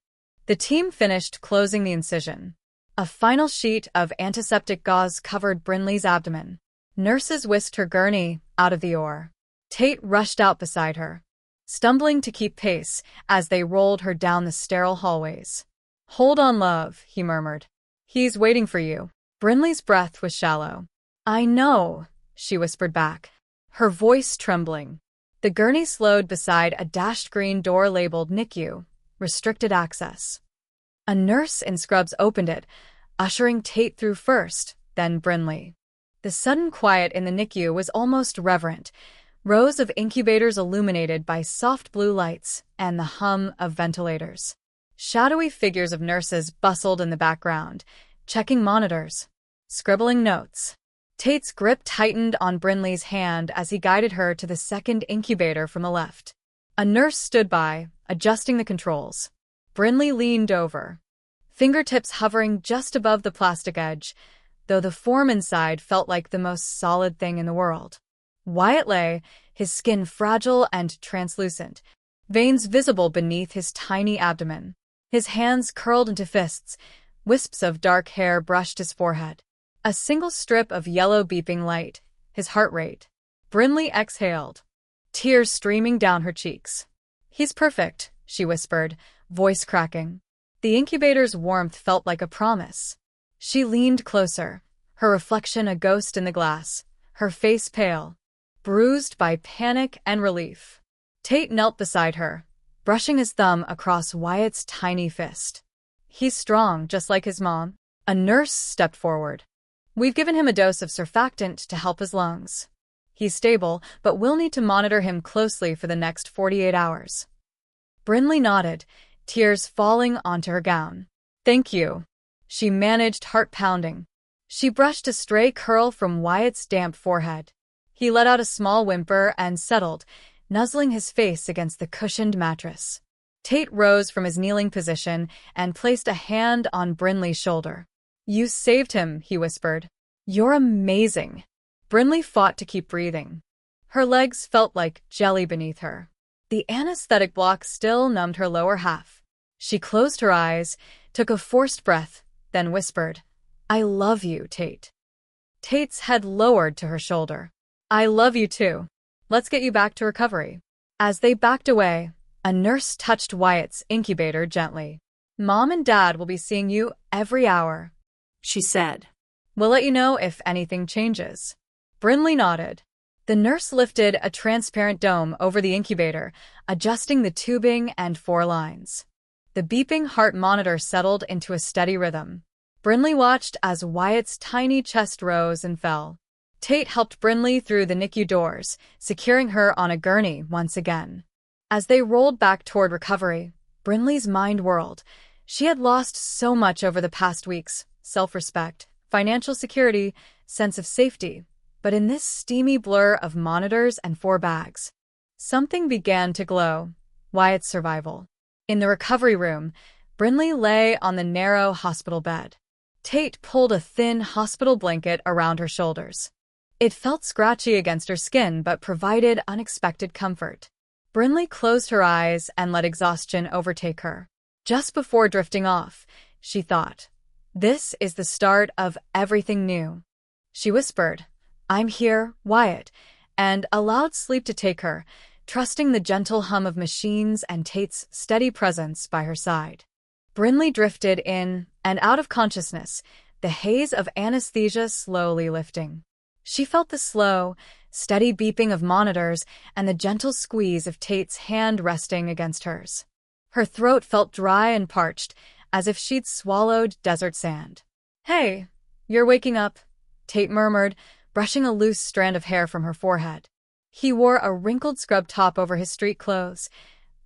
the team finished closing the incision. A final sheet of antiseptic gauze covered Brinley's abdomen. Nurses whisked her gurney out of the oar. Tate rushed out beside her. stumbling to keep pace as they rolled her down the sterile hallways. "Hold on, love," he murmured. "He's waiting for you." Brinley's breath was shallow. "I know," she whispered back, her voice trembling. The gurney slowed beside a dashed green door labeled NICU, restricted access. A nurse in scrubs opened it, ushering Tate through first, then Brinley. The sudden quiet in the NICU was almost reverent, rows of incubators illuminated by soft blue lights and the hum of ventilators. Shadowy figures of nurses bustled in the background, checking monitors, scribbling notes. Tate's grip tightened on Brinley's hand as he guided her to the second incubator from the left. A nurse stood by, adjusting the controls. Brinley leaned over, fingertips hovering just above the plastic edge, though the form inside felt like the most solid thing in the world. Wyatt lay, his skin fragile and translucent, veins visible beneath his tiny abdomen. His hands curled into fists, wisps of dark hair brushed his forehead. A single strip of yellow beeping light, his heart rate. Brinley exhaled, tears streaming down her cheeks. "He's perfect," she whispered, voice cracking. The incubator's warmth felt like a promise. She leaned closer, her reflection a ghost in the glass, her face pale, bruised by panic and relief. Tate knelt beside her, brushing his thumb across Wyatt's tiny fist. "He's strong, just like his mom." A nurse stepped forward. "We've given him a dose of surfactant to help his lungs. He's stable, but we'll need to monitor him closely for the next 48 hours. Brinley nodded, tears falling onto her gown. "Thank you." She managed, heart pounding. She brushed a stray curl from Wyatt's damp forehead. He let out a small whimper and settled, nuzzling his face against the cushioned mattress. Tate rose from his kneeling position and placed a hand on Brinley's shoulder. "You saved him," he whispered. "You're amazing." Brinley fought to keep breathing. Her legs felt like jelly beneath her. The anesthetic block still numbed her lower half. She closed her eyes, took a forced breath, then whispered, "I love you, Tate." Tate's head lowered to her shoulder. "I love you too. Let's get you back to recovery." As they backed away, a nurse touched Wyatt's incubator gently. "Mom and Dad will be seeing you every hour," she said. "We'll let you know if anything changes." Brinley nodded. The nurse lifted a transparent dome over the incubator, adjusting the tubing and 4 lines. The beeping heart monitor settled into a steady rhythm. Brinley watched as Wyatt's tiny chest rose and fell. Tate helped Brinley through the NICU doors, securing her on a gurney once again. As they rolled back toward recovery, Brinley's mind whirled. She had lost so much over the past weeks: self-respect, financial security, sense of safety. But in this steamy blur of monitors and 4 bags, something began to glow: Wyatt's survival. In the recovery room, Brinley lay on the narrow hospital bed. Tate pulled a thin hospital blanket around her shoulders. It felt scratchy against her skin but provided unexpected comfort. Brinley closed her eyes and let exhaustion overtake her. Just before drifting off, she thought, "This is the start of everything new." She whispered, "I'm here, Wyatt," and allowed sleep to take her, trusting the gentle hum of machines and Tate's steady presence by her side. Brinley drifted in and out of consciousness, the haze of anesthesia slowly lifting. She felt the slow, steady beeping of monitors and the gentle squeeze of Tate's hand resting against hers. Her throat felt dry and parched, as if she'd swallowed desert sand. "Hey, you're waking up," Tate murmured, brushing a loose strand of hair from her forehead. He wore a wrinkled scrub top over his street clothes,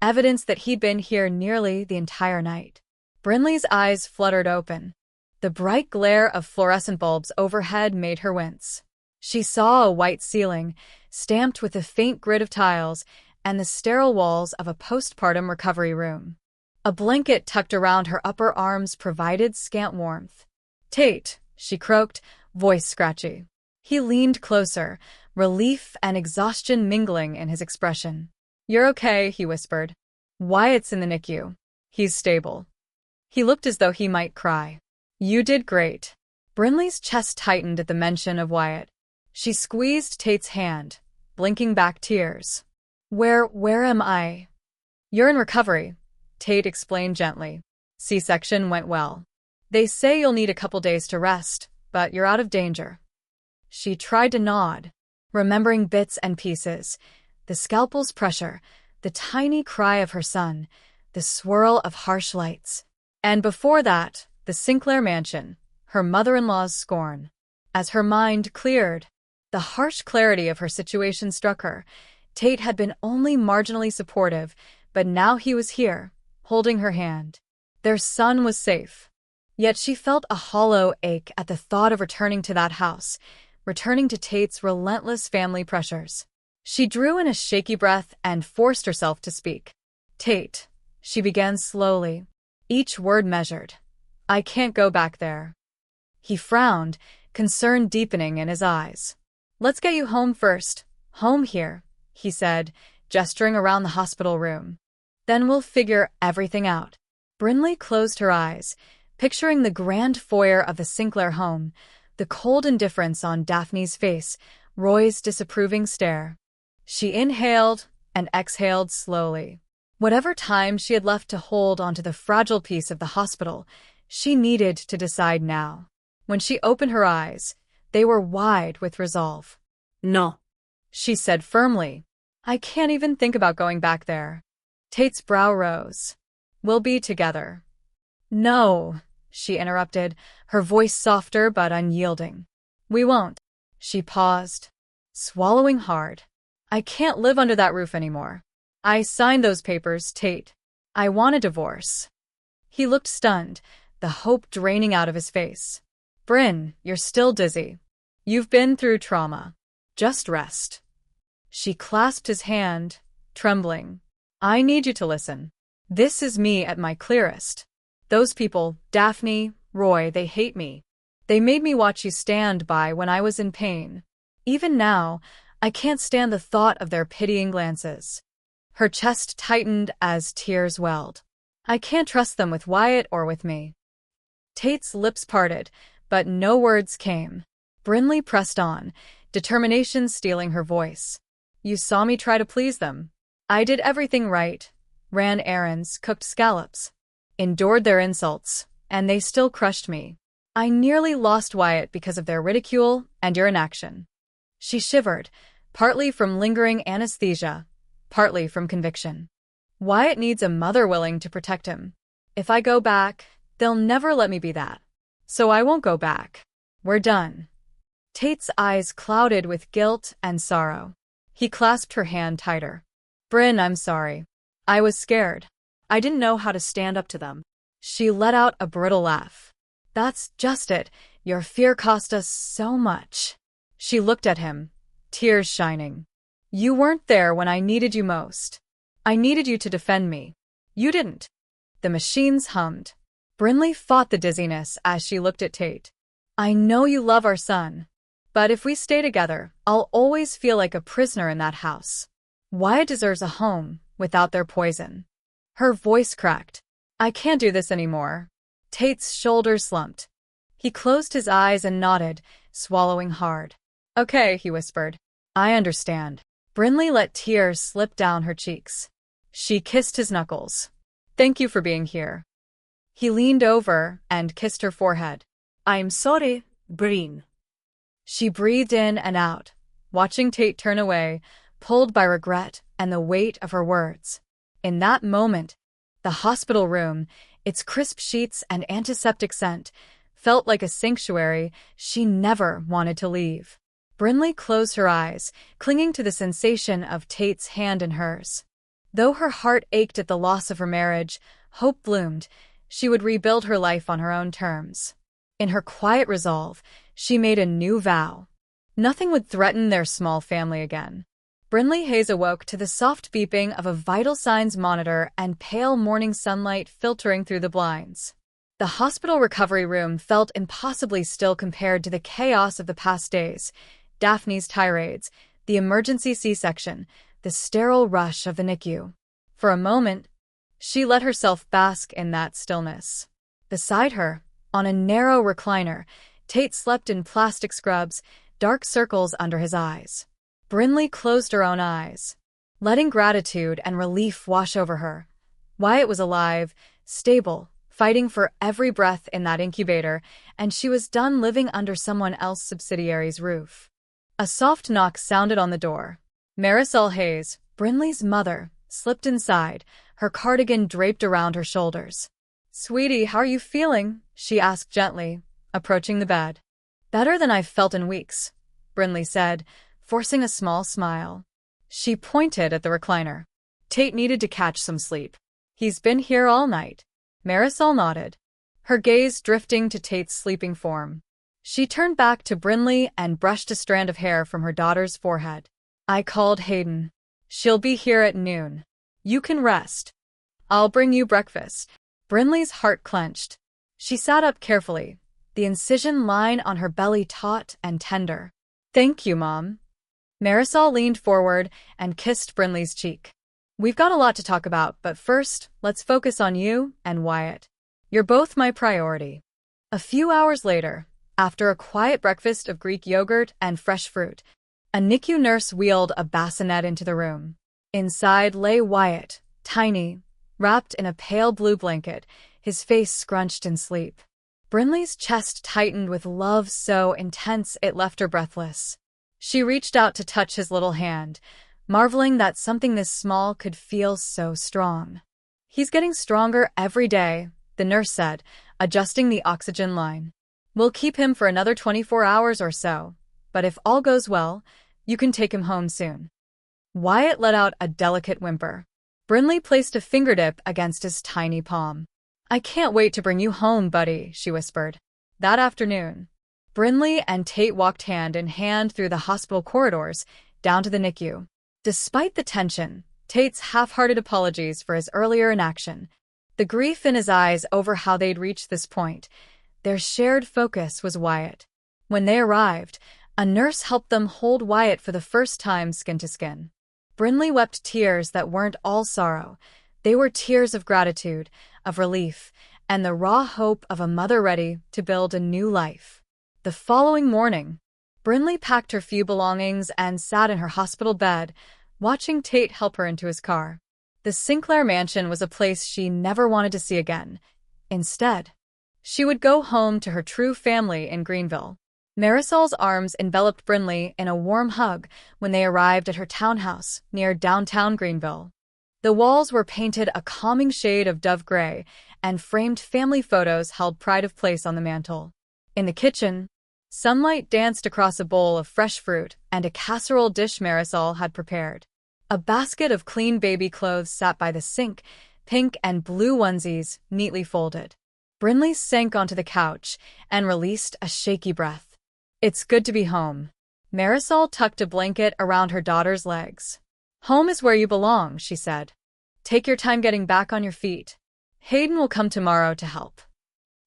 evidence that he'd been here nearly the entire night. Brinley's eyes fluttered open. The bright glare of fluorescent bulbs overhead made her wince. She saw a white ceiling, stamped with a faint grid of tiles, and the sterile walls of a postpartum recovery room. A blanket tucked around her upper arms provided scant warmth. "Tate," she croaked, voice scratchy. He leaned closer, relief and exhaustion mingling in his expression. "You're okay," he whispered. "Wyatt's in the NICU. He's stable." He looked as though he might cry. "You did great." Brinley's chest tightened at the mention of Wyatt. She squeezed Tate's hand, blinking back tears. Where am I? You're in recovery, Tate explained gently. C-section went well. They say you'll need a couple days to rest, but you're out of danger. She tried to nod, remembering bits and pieces, the scalpel's pressure, the tiny cry of her son, the swirl of harsh lights. And before that, the Sinclair mansion, her mother-in-law's scorn. As her mind cleared, the harsh clarity of her situation struck her. Tate had been only marginally supportive, but now he was here, holding her hand. Their son was safe. Yet she felt a hollow ache at the thought of returning to that house, returning to Tate's relentless family pressures. She drew in a shaky breath and forced herself to speak. Tate, she began slowly, each word measured. I can't go back there. He frowned, concern deepening in his eyes. Let's get you home first. Home here, he said, gesturing around the hospital room. Then we'll figure everything out. Brinley closed her eyes, picturing the grand foyer of the Sinclair home, the cold indifference on Daphne's face, Roy's disapproving stare. She inhaled and exhaled slowly. Whatever time she had left to hold onto the fragile piece of the hospital, she needed to decide now. When she opened her eyes, they were wide with resolve. No, She said firmly. I can't even think about going back there. Tate's brow rose. We'll be together. No, she interrupted, her voice softer but unyielding. We won't. She paused, swallowing hard. I can't live under that roof anymore. I signed those papers, Tate. I want a divorce. He looked stunned, the hope draining out of his face. Bryn, you're still dizzy. You've been through trauma. Just rest. She clasped his hand, trembling. I need you to listen. This is me at my clearest. Those people, Daphne, Roy, they hate me. They made me watch you stand by when I was in pain. Even now, I can't stand the thought of their pitying glances. Her chest tightened as tears welled. I can't trust them with Wyatt or with me. Tate's lips parted, but no words came. Brinley pressed on, determination stealing her voice. You saw me try to please them. I did everything right. Ran errands, cooked scallops. Endured their insults, and they still crushed me. I nearly lost Wyatt because of their ridicule and your inaction. She shivered, partly from lingering anesthesia, partly from conviction. Wyatt needs a mother willing to protect him. If I go back, they'll never let me be that. So I won't go back. We're done. Tate's eyes clouded with guilt and sorrow. He clasped her hand tighter. Bryn, I'm sorry. I was scared. I didn't know how to stand up to them. She let out a brittle laugh. That's just it. Your fear cost us so much. She looked at him, tears shining. You weren't there when I needed you most. I needed you to defend me. You didn't. The machines hummed. Brinley fought the dizziness as she looked at Tate. I know you love our son. But if we stay together, I'll always feel like a prisoner in that house. Wyatt deserves a home without their poison. Her voice cracked. I can't do this anymore. Tate's shoulders slumped. He closed his eyes and nodded, swallowing hard. Okay, he whispered. I understand. Brinley let tears slip down her cheeks. She kissed his knuckles. Thank you for being here. He leaned over and kissed her forehead. I'm sorry, Bryn. She breathed in and out, watching Tate turn away, pulled by regret and the weight of her words. In that moment, the hospital room, its crisp sheets and antiseptic scent, felt like a sanctuary she never wanted to leave. Brinley closed her eyes, clinging to the sensation of Tate's hand in hers. Though her heart ached at the loss of her marriage, hope bloomed. She would rebuild her life on her own terms. In her quiet resolve, she made a new vow. Nothing would threaten their small family again. Brinley Hayes awoke to the soft beeping of a vital signs monitor and pale morning sunlight filtering through the blinds. The hospital recovery room felt impossibly still compared to the chaos of the past days. Daphne's tirades, the emergency C-section, the sterile rush of the NICU. For a moment, she let herself bask in that stillness. Beside her, on a narrow recliner, Tate slept in plastic scrubs, dark circles under his eyes. Brinley closed her own eyes. letting gratitude and relief wash over her. Wyatt was alive, stable, fighting for every breath in that incubator, and she was done living under someone else's subsidiary's roof. A soft knock sounded on the door. Marisol Hayes, Brinley's mother, slipped inside, her cardigan draped around her shoulders. "Sweetie, how are you feeling?" she asked gently, approaching the bed. "Better than I've felt in weeks," Brinley said, forcing a small smile. She pointed at the recliner. "Tate needed to catch some sleep. He's been here all night." Marisol nodded, her gaze drifting to Tate's sleeping form. She turned back to Brinley and brushed a strand of hair from her daughter's forehead. "I called Hayden. She'll be here at noon. You can rest. I'll bring you breakfast." Brinley's heart clenched. She sat up carefully, the incision line on her belly taut and tender. "Thank you, Mom." Marisol leaned forward and kissed Brinley's cheek. "We've got a lot to talk about, but first, let's focus on you and Wyatt. You're both my priority." A few hours later, after a quiet breakfast of Greek yogurt and fresh fruit, a NICU nurse wheeled a bassinet into the room. Inside lay Wyatt, tiny, wrapped in a pale blue blanket, his face scrunched in sleep. Brinley's chest tightened with love so intense it left her breathless. She reached out to touch his little hand, marveling that something this small could feel so strong. "He's getting stronger every day," the nurse said, adjusting the oxygen line. "We'll keep him for another 24 hours or so, but if all goes well, you can take him home soon." Wyatt let out a delicate whimper. Brinley placed a fingertip against his tiny palm. "I can't wait to bring you home, buddy," she whispered. That afternoon, Brinley and Tate walked hand in hand through the hospital corridors, down to the NICU. Despite the tension, Tate's half-hearted apologies for his earlier inaction, the grief in his eyes over how they'd reached this point, their shared focus was Wyatt. When they arrived, a nurse helped them hold Wyatt for the first time skin to skin. Brinley wept tears that weren't all sorrow. They were tears of gratitude, of relief, and the raw hope of a mother ready to build a new life. The following morning, Brinley packed her few belongings and sat in her hospital bed, watching Tate help her into his car. The Sinclair mansion was a place she never wanted to see again. Instead, she would go home to her true family in Greenville. Marisol's arms enveloped Brinley in a warm hug when they arrived at her townhouse near downtown Greenville. The walls were painted a calming shade of dove gray, and framed family photos held pride of place on the mantel. In the kitchen, sunlight danced across a bowl of fresh fruit and a casserole dish Marisol had prepared. A basket of clean baby clothes sat by the sink, pink and blue onesies neatly folded. Brinley sank onto the couch and released a shaky breath. "It's good to be home." Marisol tucked a blanket around her daughter's legs. "Home is where you belong," she said. "Take your time getting back on your feet. Hayden will come tomorrow to help."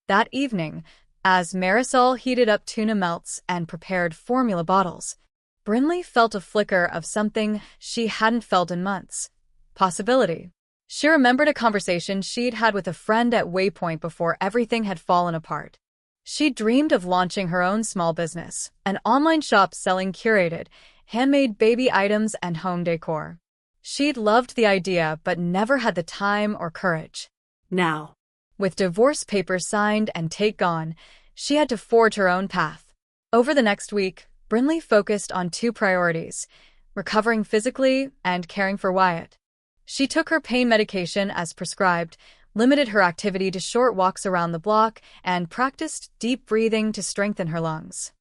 That evening, as Marisol heated up tuna melts and prepared formula bottles, Brinley felt a flicker of something she hadn't felt in months. Possibility. She remembered a conversation she'd had with a friend at Waypoint before everything had fallen apart. She dreamed of launching her own small business, an online shop selling curated, handmade baby items and home decor. She'd loved the idea but never had the time or courage. Now, with divorce papers signed and Tate gone, she had to forge her own path. Over the next week, Brinley focused on two priorities: recovering physically and caring for Wyatt. She took her pain medication as prescribed, limited her activity to short walks around the block, and practiced deep breathing to strengthen her lungs.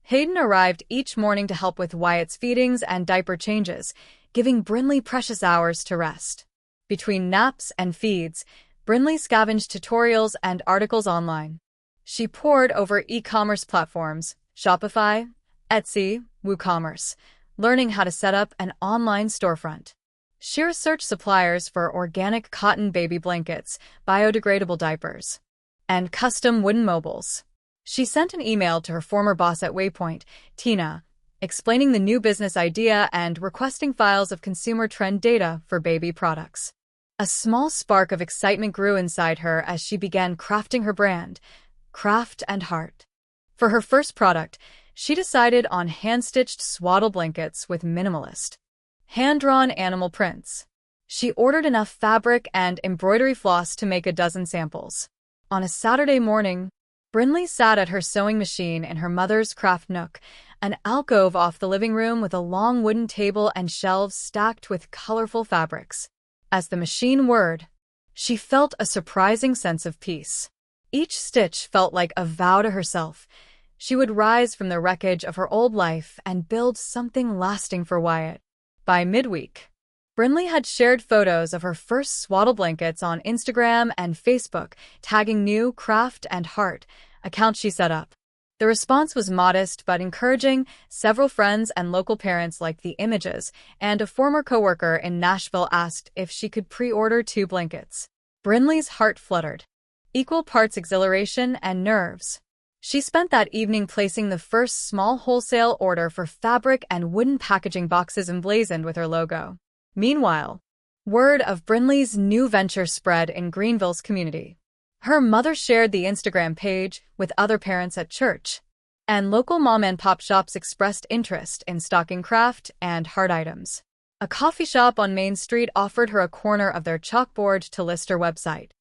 Hayden arrived each morning to help with Wyatt's feedings and diaper changes, giving Brinley precious hours to rest. Between naps and feeds, Brinley scavenged tutorials and articles online. She pored over e-commerce platforms, Shopify, Etsy, WooCommerce, learning how to set up an online storefront. She researched suppliers for organic cotton baby blankets, biodegradable diapers, and custom wooden mobiles. She sent an email to her former boss at Waypoint, Tina, explaining the new business idea and requesting files of consumer trend data for baby products. A small spark of excitement grew inside her as she began crafting her brand, Craft and Heart. For her first product, she decided on hand-stitched swaddle blankets with minimalist hand-drawn animal prints. She ordered enough fabric and embroidery floss to make a dozen samples. On a Saturday morning, Brinley sat at her sewing machine in her mother's craft nook, an alcove off the living room with a long wooden table and shelves stacked with colorful fabrics. As the machine whirred, she felt a surprising sense of peace. Each stitch felt like a vow to herself. She would rise from the wreckage of her old life and build something lasting for Wyatt. By midweek, Brinley had shared photos of her first swaddle blankets on Instagram and Facebook, tagging new Craft and Heart accounts she set up. The response was modest but encouraging. Several friends and local parents liked the images, and a former coworker in Nashville asked if she could pre-order 2 blankets. Brinley's heart fluttered, equal parts exhilaration and nerves. She spent that evening placing the first small wholesale order for fabric and wooden packaging boxes emblazoned with her logo. Meanwhile, word of Brinley's new venture spread in Greenville's community. Her mother shared the Instagram page with other parents at church, and local mom-and-pop shops expressed interest in stocking Craft and Heart items. A coffee shop on Main Street offered her a corner of their chalkboard to list her website.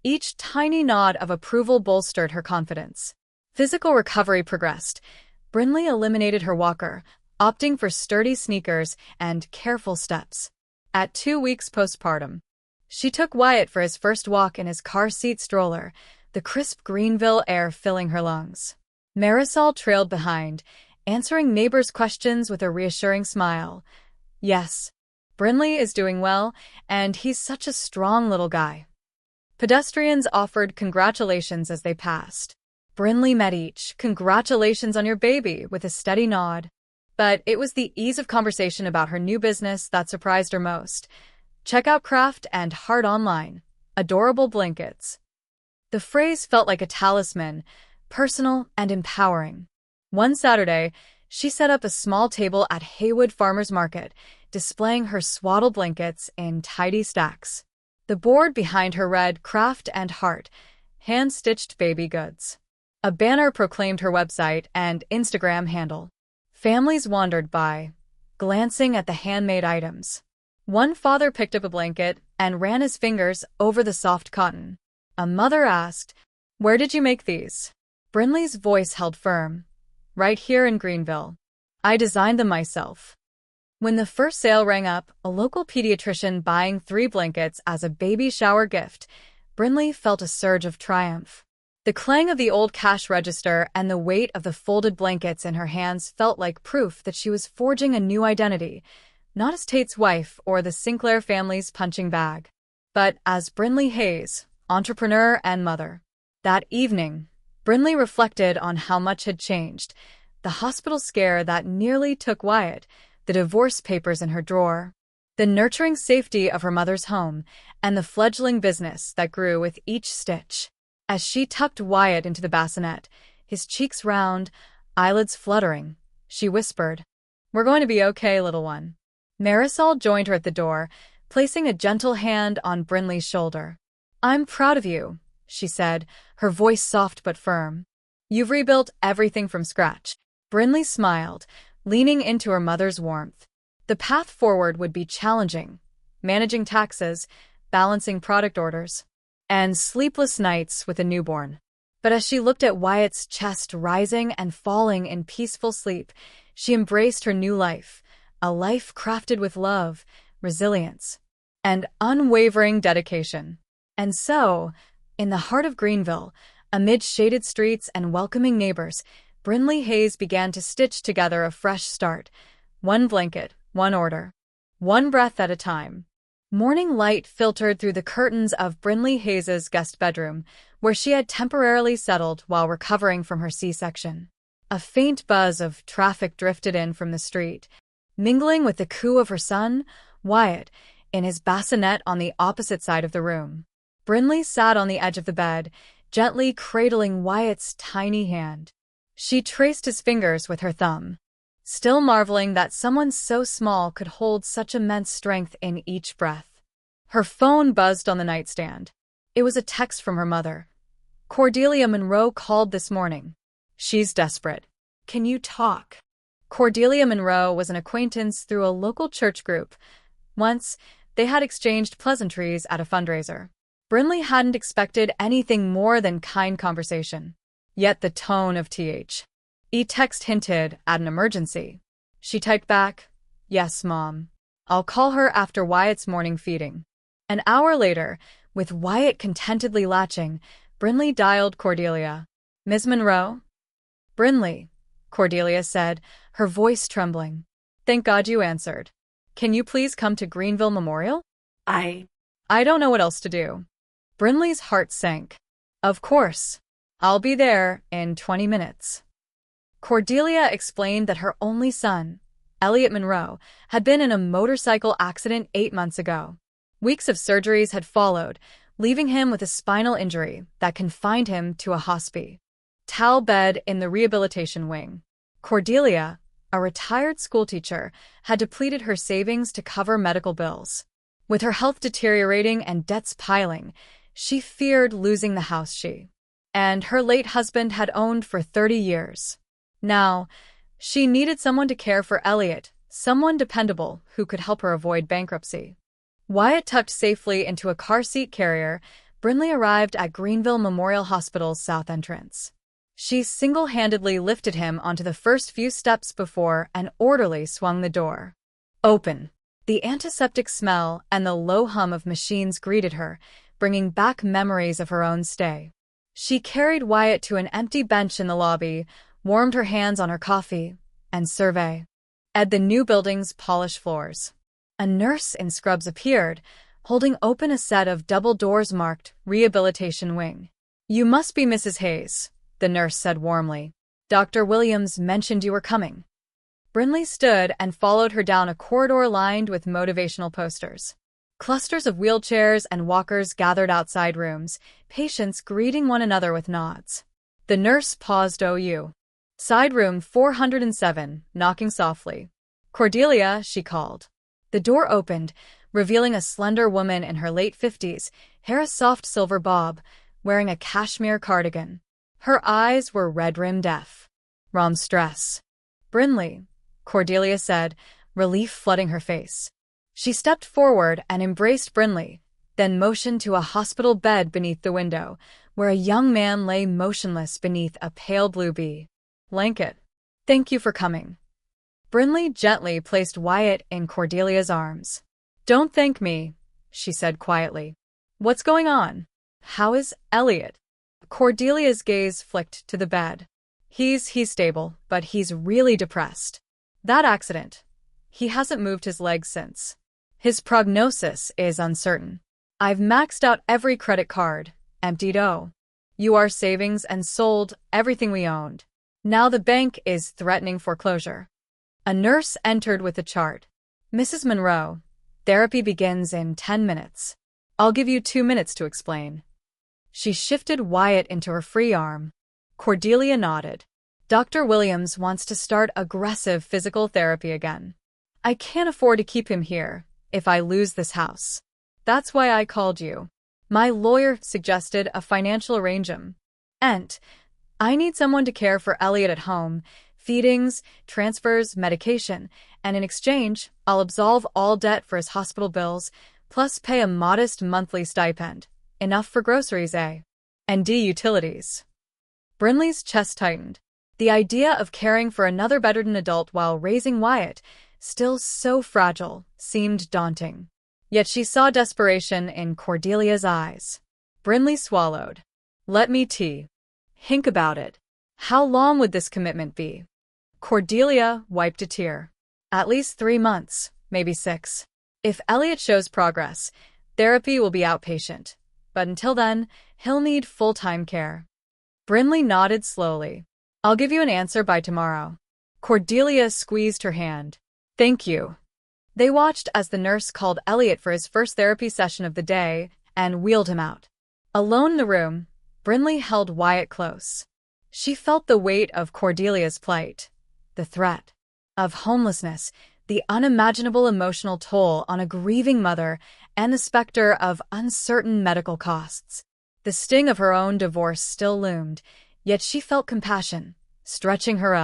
Each tiny nod of approval bolstered her confidence. Physical recovery progressed. Brinley eliminated her walker, opting for sturdy sneakers and careful steps. At 2 weeks postpartum, she took Wyatt for his first walk in his car seat stroller, the crisp Greenville air filling her lungs. Marisol trailed behind, answering neighbors' questions with a reassuring smile. Yes, Brinley is doing well, and he's such a strong little guy. Pedestrians offered congratulations as they passed. Brinley met each "Congratulations on your baby" with a steady nod. But it was the ease of conversation about her new business that surprised her most. Check out Craft and Heart online. Adorable blankets. The phrase felt like a talisman, personal and empowering. One Saturday, she set up a small table at Haywood Farmers Market, displaying her swaddle blankets in tidy stacks. The board behind her read Craft and Heart, hand-stitched baby goods. A banner proclaimed her website and Instagram handle. Families wandered by, glancing at the handmade items. One father picked up a blanket and ran his fingers over the soft cotton. A mother asked, "Where did you make these?" Brinley's voice held firm. "Right here in Greenville. I designed them myself." When the first sale rang up, a local pediatrician buying 3 blankets as a baby shower gift, Brinley felt a surge of triumph. The clang of the old cash register and the weight of the folded blankets in her hands felt like proof that she was forging a new identity, not as Tate's wife or the Sinclair family's punching bag, but as Brinley Hayes, entrepreneur and mother. That evening, Brinley reflected on how much had changed: the hospital scare that nearly took Wyatt, the divorce papers in her drawer, the nurturing safety of her mother's home, and the fledgling business that grew with each stitch. As she tucked Wyatt into the bassinet, his cheeks round, eyelids fluttering, she whispered, "We're going to be okay, little one." Marisol joined her at the door, placing a gentle hand on Brinley's shoulder. "I'm proud of you," she said, her voice soft but firm. "You've rebuilt everything from scratch." Brinley smiled, leaning into her mother's warmth. The path forward would be challenging, managing taxes, balancing product orders, and sleepless nights with a newborn. But as she looked at Wyatt's chest rising and falling in peaceful sleep, she embraced her new life, a life crafted with love, resilience, and unwavering dedication. And so, in the heart of Greenville, amid shaded streets and welcoming neighbors, Brinley Hayes began to stitch together a fresh start. One blanket, one order, one breath at a time. Morning light filtered through the curtains of Brinley Hayes's guest bedroom, where she had temporarily settled while recovering from her C-section. A faint buzz of traffic drifted in from the street, mingling with the coo of her son, Wyatt, in his bassinet on the opposite side of the room. Brinley sat on the edge of the bed, gently cradling Wyatt's tiny hand. She traced his fingers with her thumb, still marveling that someone so small could hold such immense strength in each breath. Her phone buzzed on the nightstand. It was a text from her mother. "Cordelia Monroe called this morning. She's desperate. Can you talk?" Cordelia Monroe was an acquaintance through a local church group. Once, they had exchanged pleasantries at a fundraiser. Brinley hadn't expected anything more than kind conversation. Yet the tone of the text hinted at an emergency. She typed back, "Yes, Mom. I'll call her after Wyatt's morning feeding." An hour later, with Wyatt contentedly latching, Brinley dialed Cordelia. "Ms. Monroe?" "Brinley," Cordelia said, her voice trembling. "Thank God you answered. Can you please come to Greenville Memorial?" I don't know what else to do." Brinley's heart sank. "Of course. I'll be there in 20 minutes." Cordelia explained that her only son, Elliot Monroe, had been in a motorcycle accident 8 months ago. Weeks of surgeries had followed, leaving him with a spinal injury that confined him to a hospital bed in the rehabilitation wing. Cordelia, a retired schoolteacher, had depleted her savings to cover medical bills. With her health deteriorating and debts piling, she feared losing the house she and her late husband had owned for 30 years. Now, she needed someone to care for Elliot, someone dependable who could help her avoid bankruptcy. Wyatt tucked safely into a car seat carrier, Brinley arrived at Greenville Memorial Hospital's south entrance. She single-handedly lifted him onto the first few steps before an orderly swung the door open. The antiseptic smell and the low hum of machines greeted her, bringing back memories of her own stay. She carried Wyatt to an empty bench in the lobby, warmed her hands on her coffee, and surveyed the new building's polished floors. A nurse in scrubs appeared, holding open a set of double doors marked Rehabilitation Wing. "You must be Mrs. Hayes," the nurse said warmly. "Dr. Williams mentioned you were coming." Brinley stood and followed her down a corridor lined with motivational posters. Clusters of wheelchairs and walkers gathered outside rooms, patients greeting one another with nods. The nurse paused. "OU. Side room 407, knocking softly." "Cordelia," she called. The door opened, revealing a slender woman in her late 50s, hair a soft silver bob, wearing a cashmere cardigan. Her eyes were red-rimmed from stress. "Brinley," Cordelia said, relief flooding her face. She stepped forward and embraced Brinley, then motioned to a hospital bed beneath the window, where a young man lay motionless beneath a pale blue blanket. "Thank you for coming." Brinley gently placed Wyatt in Cordelia's arms. "Don't thank me," she said quietly. "What's going on? How is Elliot?" Cordelia's gaze flicked to the bed. He's stable, but he's really depressed. That accident. He hasn't moved his legs since. His prognosis is uncertain. I've maxed out every credit card, emptied our savings, and sold everything we owned. Now the bank is threatening foreclosure." A nurse entered with a chart. "Mrs. Monroe, therapy begins in 10 minutes. I'll give you 2 minutes to explain." She shifted Wyatt into her free arm. Cordelia nodded. "Dr. Williams wants to start aggressive physical therapy again. I can't afford to keep him here if I lose this house. That's why I called you. My lawyer suggested a financial arrangement. And I need someone to care for Elliot at home, feedings, transfers, medication, and in exchange, I'll absolve all debt for his hospital bills, plus pay a modest monthly stipend, enough for groceries, and utilities." Brinley's chest tightened. The idea of caring for another bedridden adult while raising Wyatt, still so fragile, seemed daunting. Yet she saw desperation in Cordelia's eyes. Brinley swallowed. "Let me think about it. How long would this commitment be?" Cordelia wiped a tear. "At least 3 months, maybe 6. If Elliot shows progress, therapy will be outpatient. But until then, he'll need full-time care." Brinley nodded slowly. "I'll give you an answer by tomorrow." Cordelia squeezed her hand. "Thank you." They watched as the nurse called Elliot for his first therapy session of the day and wheeled him out. Alone in the room, Brinley held Wyatt close. She felt the weight of Cordelia's plight, the threat of homelessness, the unimaginable emotional toll on a grieving mother, and the specter of uncertain medical costs. The sting of her own divorce still loomed, yet she felt compassion, stretching her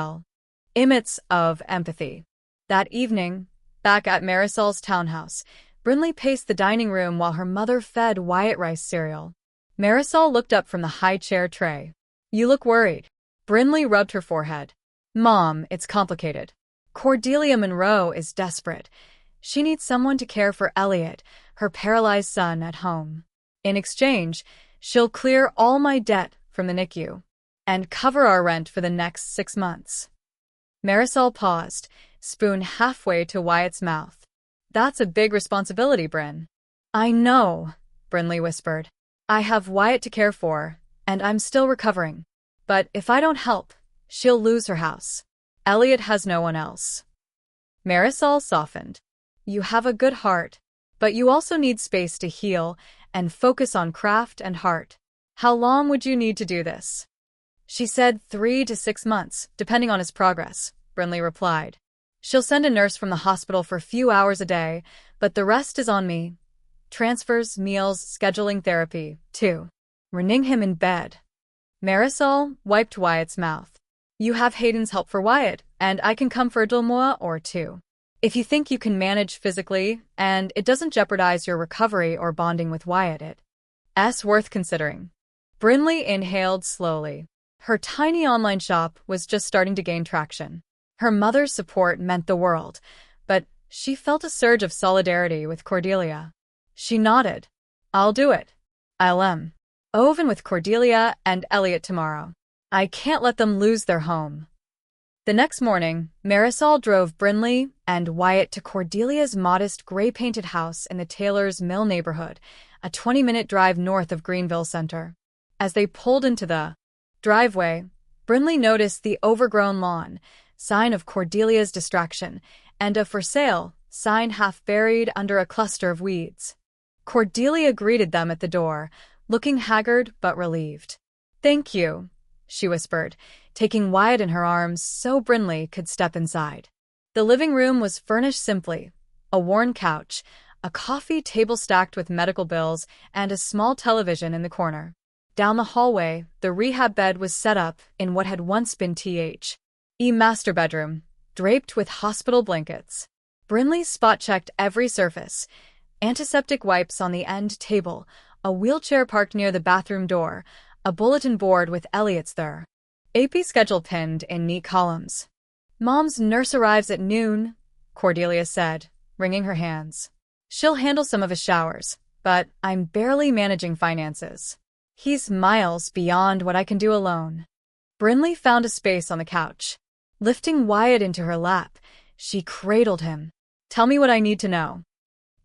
Imits of empathy. That evening, back at Marisol's townhouse, Brinley paced the dining room while her mother fed Wyatt rice cereal. Marisol looked up from the high chair tray. "You look worried." Brinley rubbed her forehead. "Mom, it's complicated. Cordelia Monroe is desperate. She needs someone to care for Elliot, her paralyzed son, at home. In exchange, she'll clear all my debt from the NICU and cover our rent for the next 6 months." Marisol paused, spoon halfway to Wyatt's mouth. "That's a big responsibility, Bryn." "I know," Brinley whispered. "I have Wyatt to care for, and I'm still recovering. But if I don't help, she'll lose her house. Elliot has no one else." Marisol softened. "You have a good heart, but you also need space to heal and focus on craft and heart. How long would you need to do this?" "She said 3 to 6 months, depending on his progress," Brinley replied. "She'll send a nurse from the hospital for a few hours a day, but the rest is on me. Transfers, meals, scheduling therapy, too. Renting him in bed." Marisol wiped Wyatt's mouth. "You have Hayden's help for Wyatt, and I can come for a mois or 2. If you think you can manage physically, and it doesn't jeopardize your recovery or bonding with Wyatt, it's worth considering." Brinley inhaled slowly. Her tiny online shop was just starting to gain traction. Her mother's support meant the world, but she felt a surge of solidarity with Cordelia. She nodded. "I'll do it. I'll oven with Cordelia and Elliot tomorrow. I can't let them lose their home." The next morning, Marisol drove Brinley and Wyatt to Cordelia's modest gray-painted house in the Taylor's Mill neighborhood, a 20-minute drive north of Greenville Center. As they pulled into the driveway, Brinley noticed the overgrown lawn, sign of Cordelia's distraction, and a "for sale" sign half buried under a cluster of weeds. Cordelia greeted them at the door, looking haggard but relieved. "Thank you," she whispered, taking Wyatt in her arms so Brinley could step inside. The living room was furnished simply: a worn couch, a coffee table stacked with medical bills, and a small television in the corner. Down the hallway, the rehab bed was set up in what had once been T.H. E. master bedroom, draped with hospital blankets. Brinley spot-checked every surface: antiseptic wipes on the end table, a wheelchair parked near the bathroom door, a bulletin board with Elliot's AP schedule pinned in neat columns. "Mom's nurse arrives at noon," Cordelia said, wringing her hands. "She'll handle some of his showers, but I'm barely managing finances. He's miles beyond what I can do alone." Brinley found a space on the couch. Lifting Wyatt into her lap, she cradled him. "Tell me what I need to know."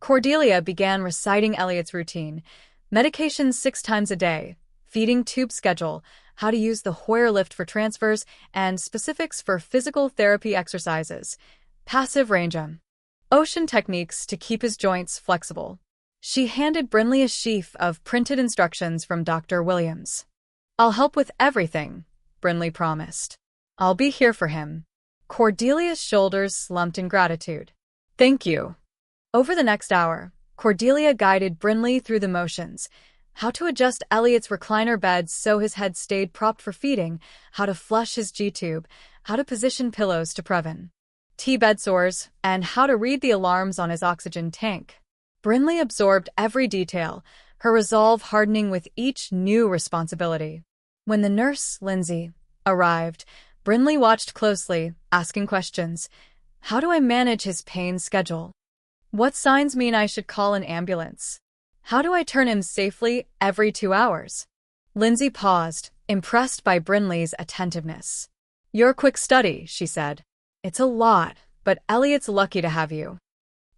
Cordelia began reciting Elliot's routine: medications 6 times a day, feeding tube schedule, how to use the Hoyer lift for transfers, and specifics for physical therapy exercises, passive range motion techniques to keep his joints flexible. She handed Brinley a sheaf of printed instructions from Dr. Williams. "I'll help with everything," Brinley promised. "I'll be here for him." Cordelia's shoulders slumped in gratitude. "Thank you." Over the next hour, Cordelia guided Brinley through the motions: how to adjust Elliot's recliner bed so his head stayed propped for feeding, how to flush his G-tube, how to position pillows to prevent bed sores, and how to read the alarms on his oxygen tank. Brinley absorbed every detail, her resolve hardening with each new responsibility. When the nurse, Lindsay, arrived, Brinley watched closely, asking questions. "How do I manage his pain schedule? What signs mean I should call an ambulance? How do I turn him safely every 2 hours?" Lindsay paused, impressed by Brinley's attentiveness. "You're a quick study," she said. "It's a lot, but Elliot's lucky to have you."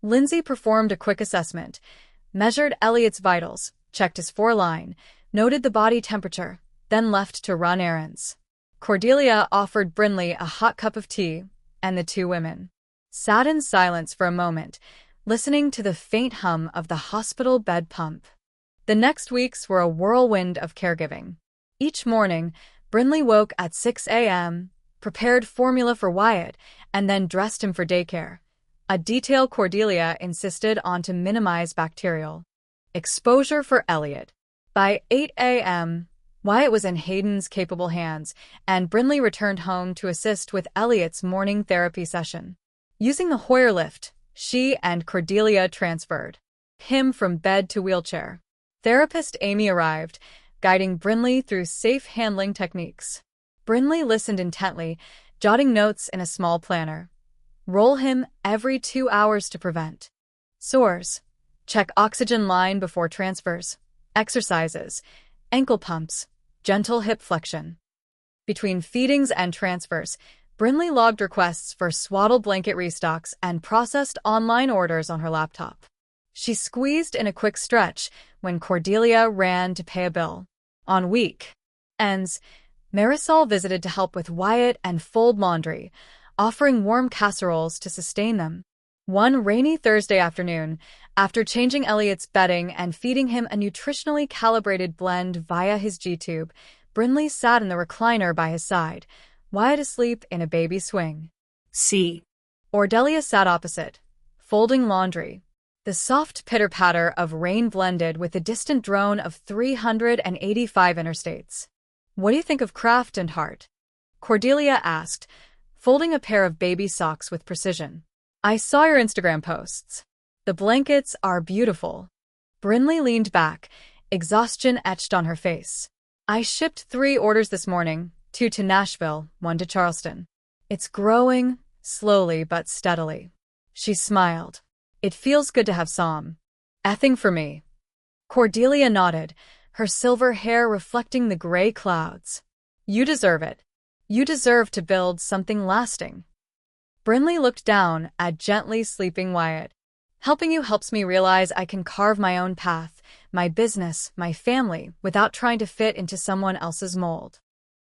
Lindsay performed a quick assessment, measured Elliot's vitals, checked his 4-line, noted the body temperature, then left to run errands. Cordelia offered Brinley a hot cup of tea, and the 2 women sat in silence for a moment, listening to the faint hum of the hospital bed pump. The next weeks were a whirlwind of caregiving. Each morning, Brinley woke at 6 a.m., prepared formula for Wyatt, and then dressed him for daycare, a detail Cordelia insisted on to minimize bacterial exposure for Elliot. By 8 a.m., Wyatt was in Hayden's capable hands, and Brinley returned home to assist with Elliot's morning therapy session. Using the Hoyer lift, she and Cordelia transferred him from bed to wheelchair. Therapist Amy arrived, guiding Brinley through safe handling techniques. Brinley listened intently, jotting notes in a small planner. Roll him every 2 hours to prevent sores. Check oxygen line before transfers. Exercises. Ankle pumps. Gentle hip flexion. Between feedings and transfers, Brinley logged requests for swaddle blanket restocks and processed online orders on her laptop. She squeezed in a quick stretch when Cordelia ran to pay a bill. On weekends, Marisol visited to help with Wyatt and fold laundry, offering warm casseroles to sustain them. One rainy Thursday afternoon, after changing Elliot's bedding and feeding him a nutritionally calibrated blend via his G-tube, Brinley sat in the recliner by his side, Wyatt asleep in a baby swing. Cordelia sat opposite, folding laundry. The soft pitter-patter of rain blended with the distant drone of 385 interstates. "What do you think of craft and heart?" Cordelia asked, folding a pair of baby socks with precision. "I saw your Instagram posts. The blankets are beautiful." Brinley leaned back, exhaustion etched on her face. "I shipped 3 orders this morning, 2 to Nashville, 1 to Charleston. It's growing, slowly but steadily." She smiled. "It feels good to have some ething for me." Cordelia nodded, her silver hair reflecting the gray clouds. "You deserve it. You deserve to build something lasting." Brinley looked down at gently sleeping Wyatt. "Helping you helps me realize I can carve my own path, my business, my family, without trying to fit into someone else's mold."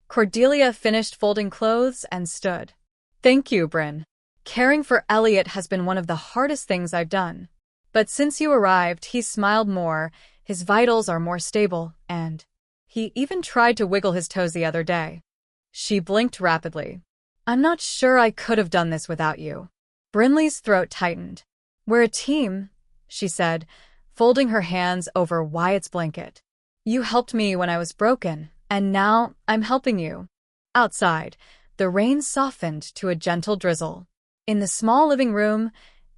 Cordelia finished folding clothes and stood. "Thank you, Bryn. Caring for Elliot has been one of the hardest things I've done. But since you arrived, he smiled more, his vitals are more stable, and he even tried to wiggle his toes the other day." She blinked rapidly. "I'm not sure I could have done this without you." Brinley's throat tightened. "We're a team," she said, folding her hands over Wyatt's blanket. "You helped me when I was broken, and now I'm helping you." Outside, the rain softened to a gentle drizzle. In the small living room,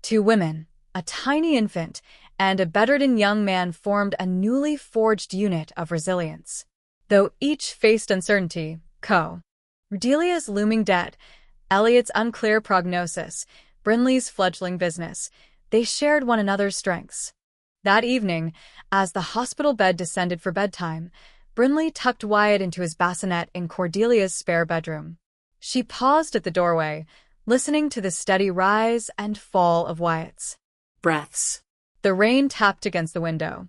2 women, a tiny infant, and a bedridden young man formed a newly forged unit of resilience. Though each faced uncertainty, Cordelia's looming debt, Elliot's unclear prognosis, Brinley's fledgling business, they shared one another's strengths. That evening, as the hospital bed descended for bedtime, Brinley tucked Wyatt into his bassinet in Cordelia's spare bedroom. She paused at the doorway, listening to the steady rise and fall of Wyatt's breaths. The rain tapped against the window.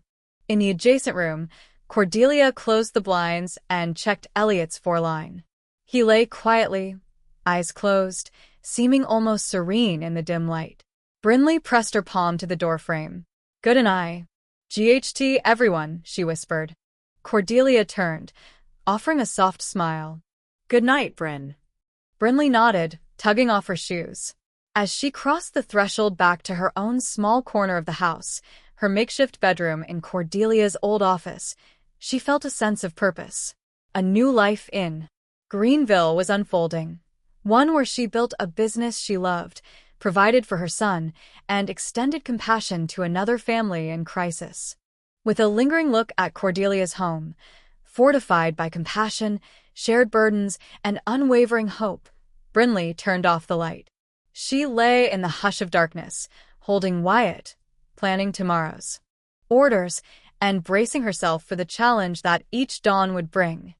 In the adjacent room, Cordelia closed the blinds and checked Elliot's foreline. He lay quietly, eyes closed, seeming almost serene in the dim light. Brinley pressed her palm to the doorframe. "Good night. GHT, everyone," she whispered. Cordelia turned, offering a soft smile. "Good night, Bryn." Brinley nodded, tugging off her shoes. As she crossed the threshold back to her own small corner of the house, her makeshift bedroom in Cordelia's old office, she felt a sense of purpose. A new life in Greenville was unfolding, one where she built a business she loved, provided for her son, and extended compassion to another family in crisis. With a lingering look at Cordelia's home, fortified by compassion, shared burdens, and unwavering hope, Brinley turned off the light. She lay in the hush of darkness, holding Wyatt, planning tomorrow's orders, and bracing herself for the challenge that each dawn would bring.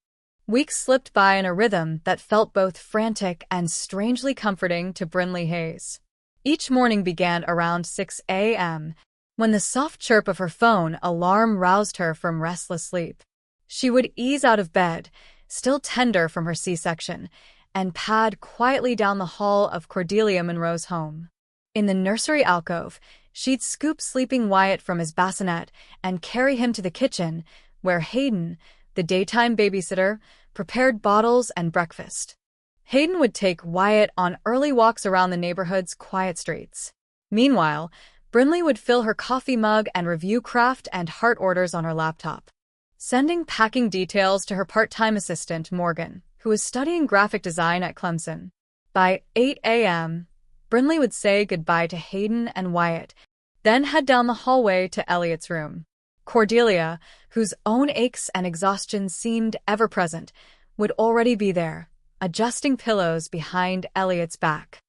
Weeks slipped by in a rhythm that felt both frantic and strangely comforting to Brinley Hayes. Each morning began around 6 a.m., when the soft chirp of her phone alarm roused her from restless sleep. She would ease out of bed, still tender from her C-section, and pad quietly down the hall of Cordelia Monroe's home. In the nursery alcove, she'd scoop sleeping Wyatt from his bassinet and carry him to the kitchen, where Hayden, the daytime babysitter, prepared bottles and breakfast. Hayden would take Wyatt on early walks around the neighborhood's quiet streets. Meanwhile, Brinley would fill her coffee mug and review craft and heart orders on her laptop. sending packing details to her part-time assistant, Morgan, who was studying graphic design at Clemson. By 8 a.m., Brinley would say goodbye to Hayden and Wyatt, then head down the hallway to Elliot's room. Cordelia, whose own aches and exhaustion seemed ever-present, would already be there, adjusting pillows behind Elliot's back.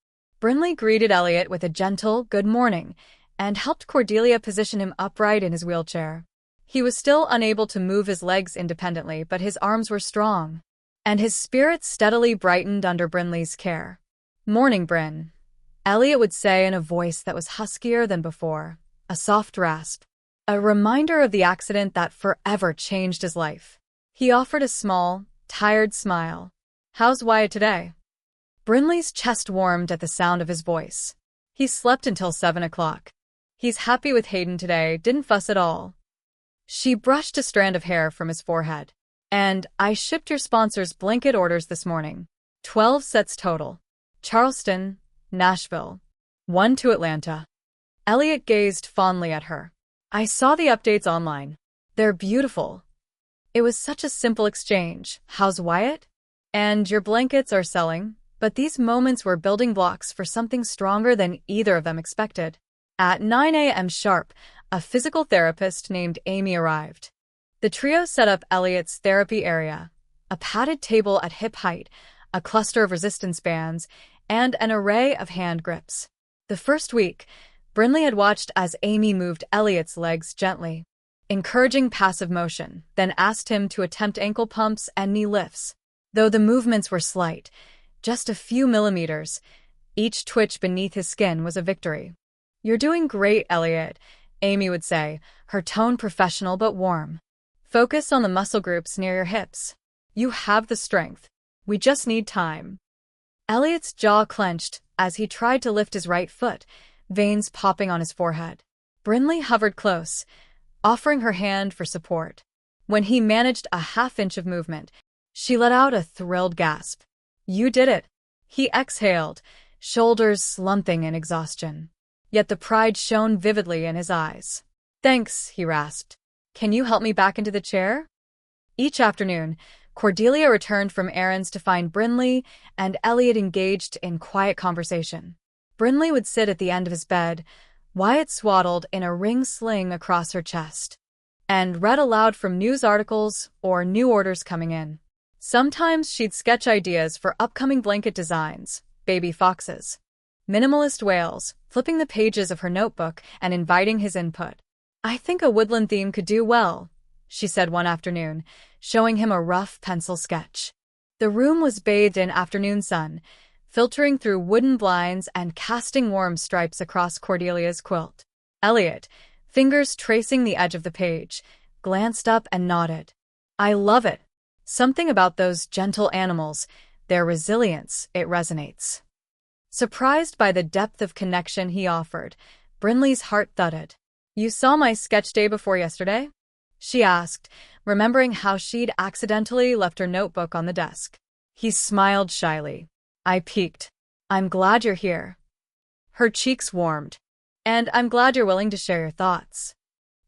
Brinley greeted Elliot with a gentle good morning and helped Cordelia position him upright in his wheelchair. He was still unable to move his legs independently, but his arms were strong, and his spirits steadily brightened under Brinley's care. "Morning, Bryn," Elliot would say in a voice that was huskier than before, a soft rasp, a reminder of the accident that forever changed his life. He offered a small, tired smile. "How's Wyatt today?" Brinley's chest warmed at the sound of his voice. "He slept until 7 o'clock. He's happy with Hayden today, didn't fuss at all." She brushed a strand of hair from his forehead. "And I shipped your sponsor's blanket orders this morning. 12 sets total. Charleston, Nashville. 1 to Atlanta." Elliot gazed fondly at her. "I saw the updates online. They're beautiful." It was such a simple exchange. "How's Wyatt?" "And your blankets are selling." But these moments were building blocks for something stronger than either of them expected. At 9 a.m. sharp, a physical therapist named Amy arrived. The trio set up Elliot's therapy area, a padded table at hip height, a cluster of resistance bands, and an array of hand grips. The first week, Brinley had watched as Amy moved Elliot's legs gently, encouraging passive motion, then asked him to attempt ankle pumps and knee lifts. Though the movements were slight, just a few millimeters, each twitch beneath his skin was a victory. "You're doing great, Elliot," Amy would say, her tone professional but warm. "Focus on the muscle groups near your hips. You have the strength. We just need time." Elliot's jaw clenched as he tried to lift his right foot, veins popping on his forehead. Brinley hovered close, offering her hand for support. When he managed a half-inch of movement, she let out a thrilled gasp. "You did it." He exhaled, shoulders slumping in exhaustion. Yet the pride shone vividly in his eyes. "Thanks," he rasped. "Can you help me back into the chair?" Each afternoon, Cordelia returned from errands to find Brinley and Elliot engaged in quiet conversation. Brinley would sit at the end of his bed, Wyatt swaddled in a ring sling across her chest, and read aloud from news articles or new orders coming in. Sometimes she'd sketch ideas for upcoming blanket designs, baby foxes, minimalist whales, flipping the pages of her notebook and inviting his input. "I think a woodland theme could do well," she said one afternoon, showing him a rough pencil sketch. The room was bathed in afternoon sun, filtering through wooden blinds and casting warm stripes across Cordelia's quilt. Elliot, fingers tracing the edge of the page, glanced up and nodded. "I love it. Something about those gentle animals, their resilience, it resonates." Surprised by the depth of connection he offered, Brinley's heart thudded. "You saw my sketch day before yesterday?" she asked, remembering how she'd accidentally left her notebook on the desk. He smiled shyly. "I peeked. I'm glad you're here." Her cheeks warmed. "And I'm glad you're willing to share your thoughts."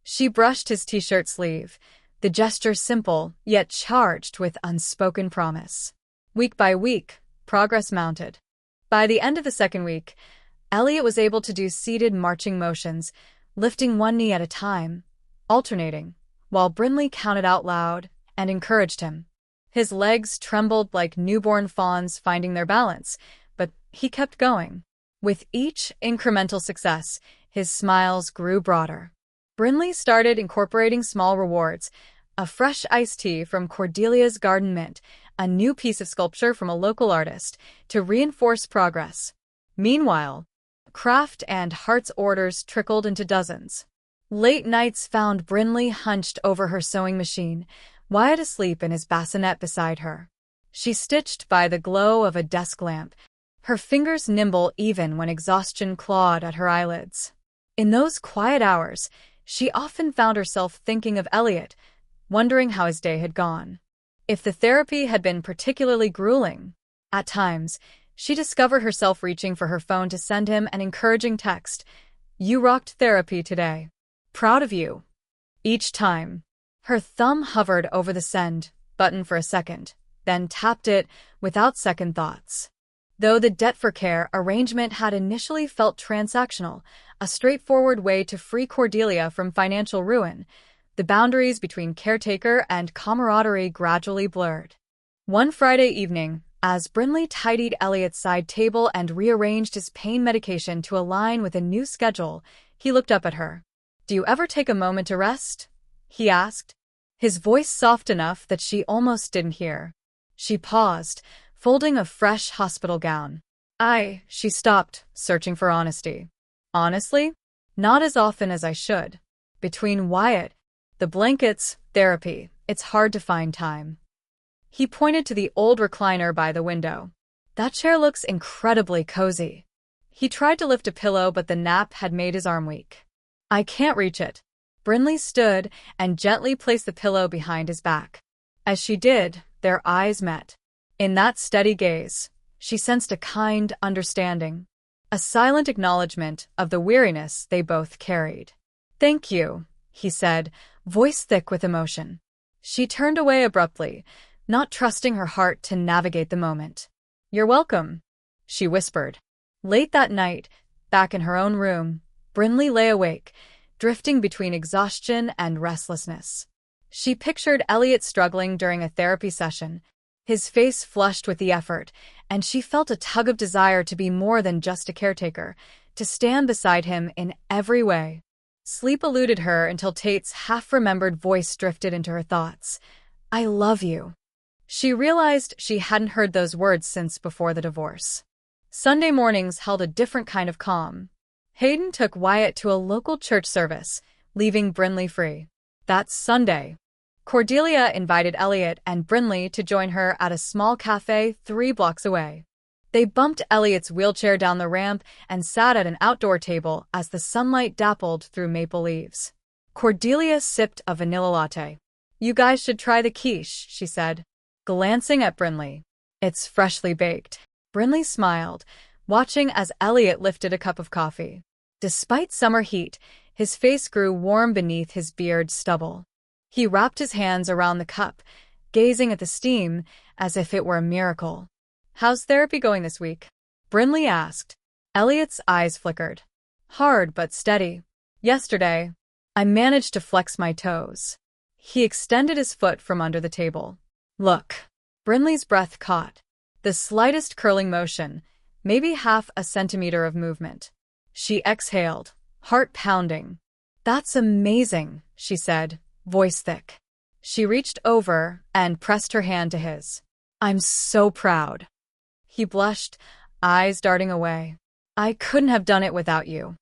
She brushed his t-shirt sleeve, the gesture simple, yet charged with unspoken promise. Week by week, progress mounted. By the end of the second week, Elliot was able to do seated marching motions, lifting one knee at a time, alternating, while Brinley counted out loud and encouraged him. His legs trembled like newborn fawns finding their balance, but he kept going. With each incremental success, his smiles grew broader. Brinley started incorporating small rewards, a fresh iced tea from Cordelia's garden mint, a new piece of sculpture from a local artist, to reinforce progress. Meanwhile, craft and hearts orders trickled into dozens. Late nights found Brinley hunched over her sewing machine, Wyatt asleep in his bassinet beside her. She stitched by the glow of a desk lamp, her fingers nimble even when exhaustion clawed at her eyelids. In those quiet hours, she often found herself thinking of Elliot, wondering how his day had gone. If the therapy had been particularly grueling, at times, she discovered herself reaching for her phone to send him an encouraging text. "You rocked therapy today. Proud of you." Each time, Her thumb hovered over the send button for a second, then tapped it without second thoughts. Though the debt for care arrangement had initially felt transactional, a straightforward way to free Cordelia from financial ruin, the boundaries between caretaker and camaraderie gradually blurred. One Friday evening, as Brinley tidied Elliot's side table and rearranged his pain medication to align with a new schedule, he looked up at her. "Do you ever take a moment to rest?" he asked, his voice soft enough that she almost didn't hear. She paused, folding a fresh hospital gown. She stopped, searching for honesty. "Honestly? Not as often as I should. Between Wyatt, the blankets, therapy, it's hard to find time." He pointed to the old recliner by the window. "That chair looks incredibly cozy." He tried to lift a pillow, but the nap had made his arm weak. "I can't reach it." Brinley stood and gently placed the pillow behind his back. As she did, their eyes met. In that steady gaze, she sensed a kind understanding, a silent acknowledgement of the weariness they both carried. "Thank you," he said, voice thick with emotion. She turned away abruptly, not trusting her heart to navigate the moment. "You're welcome," she whispered. Late that night, back in her own room, Brinley lay awake, drifting between exhaustion and restlessness. She pictured Elliot struggling during a therapy session, his face flushed with the effort, and she felt a tug of desire to be more than just a caretaker, to stand beside him in every way. Sleep eluded her until Tate's half-remembered voice drifted into her thoughts. "I love you." She realized she hadn't heard those words since before the divorce. Sunday mornings held a different kind of calm. Hayden took Wyatt to a local church service, leaving Brinley free. That Sunday, Cordelia invited Elliot and Brinley to join her at a small cafe 3 blocks away. They bumped Elliot's wheelchair down the ramp and sat at an outdoor table as the sunlight dappled through maple leaves. Cordelia sipped a vanilla latte. "You guys should try the quiche," she said, glancing at Brinley. "It's freshly baked." Brinley smiled, watching as Elliot lifted a cup of coffee. Despite summer heat, his face grew warm beneath his beard stubble. He wrapped his hands around the cup, gazing at the steam as if it were a miracle. "How's therapy going this week?" Brinley asked. Elliot's eyes flickered. "Hard but steady. Yesterday, I managed to flex my toes." He extended his foot from under the table. "Look." Brinley's breath caught. The slightest curling motion, maybe half a centimeter of movement. She exhaled, heart pounding. "That's amazing," she said, voice thick. She reached over and pressed her hand to his. "I'm so proud." He blushed, eyes darting away. "I couldn't have done it without you."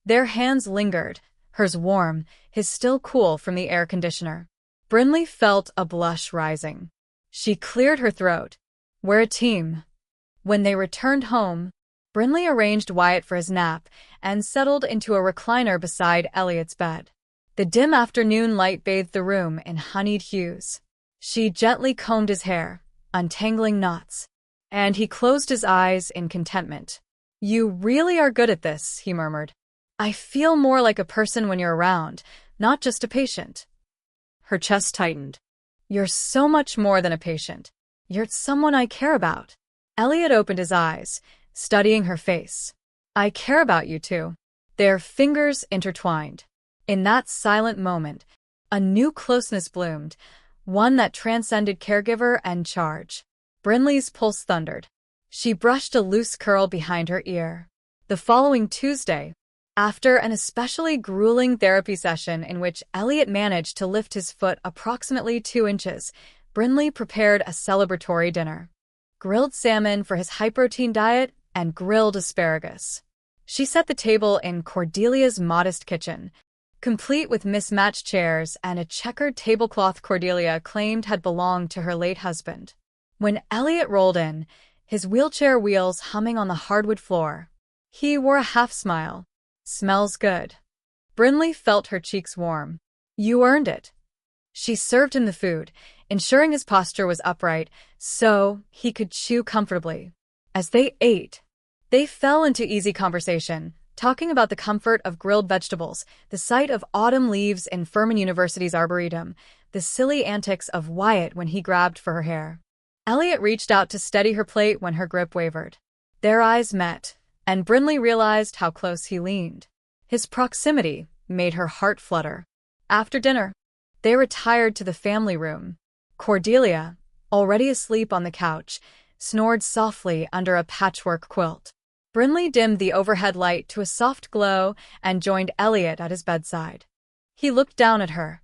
Their hands lingered, hers warm, his still cool from the air conditioner. Brinley felt a blush rising. She cleared her throat. "We're a team." When they returned home, Brinley arranged Wyatt for his nap and settled into a recliner beside Elliot's bed. The dim afternoon light bathed the room in honeyed hues. She gently combed his hair, untangling knots, and he closed his eyes in contentment. "You really are good at this," he murmured. "I feel more like a person when you're around, not just a patient." Her chest tightened. "You're so much more than a patient. You're someone I care about." Elliot opened his eyes, studying her face. "I care about you too." Their fingers intertwined. In that silent moment, a new closeness bloomed, one that transcended caregiver and charge. Brinley's pulse thundered. She brushed a loose curl behind her ear. The following Tuesday, after an especially grueling therapy session in which Elliot managed to lift his foot approximately 2 inches, Brinley prepared a celebratory dinner. Grilled salmon for his high-protein diet and grilled asparagus. She set the table in Cordelia's modest kitchen, complete with mismatched chairs and a checkered tablecloth Cordelia claimed had belonged to her late husband. When Elliot rolled in, his wheelchair wheels humming on the hardwood floor, he wore a half-smile. "Smells good." Brinley felt her cheeks warm. "You earned it." She served him the food, ensuring his posture was upright so he could chew comfortably. As they ate, they fell into easy conversation, talking about the comfort of grilled vegetables, the sight of autumn leaves in Furman University's arboretum, the silly antics of Wyatt when he grabbed for her hair. Elliot reached out to steady her plate when her grip wavered. Their eyes met, and Brinley realized how close he leaned. His proximity made her heart flutter. After dinner, they retired to the family room. Cordelia, already asleep on the couch, snored softly under a patchwork quilt. Brinley dimmed the overhead light to a soft glow and joined Elliot at his bedside. He looked down at her,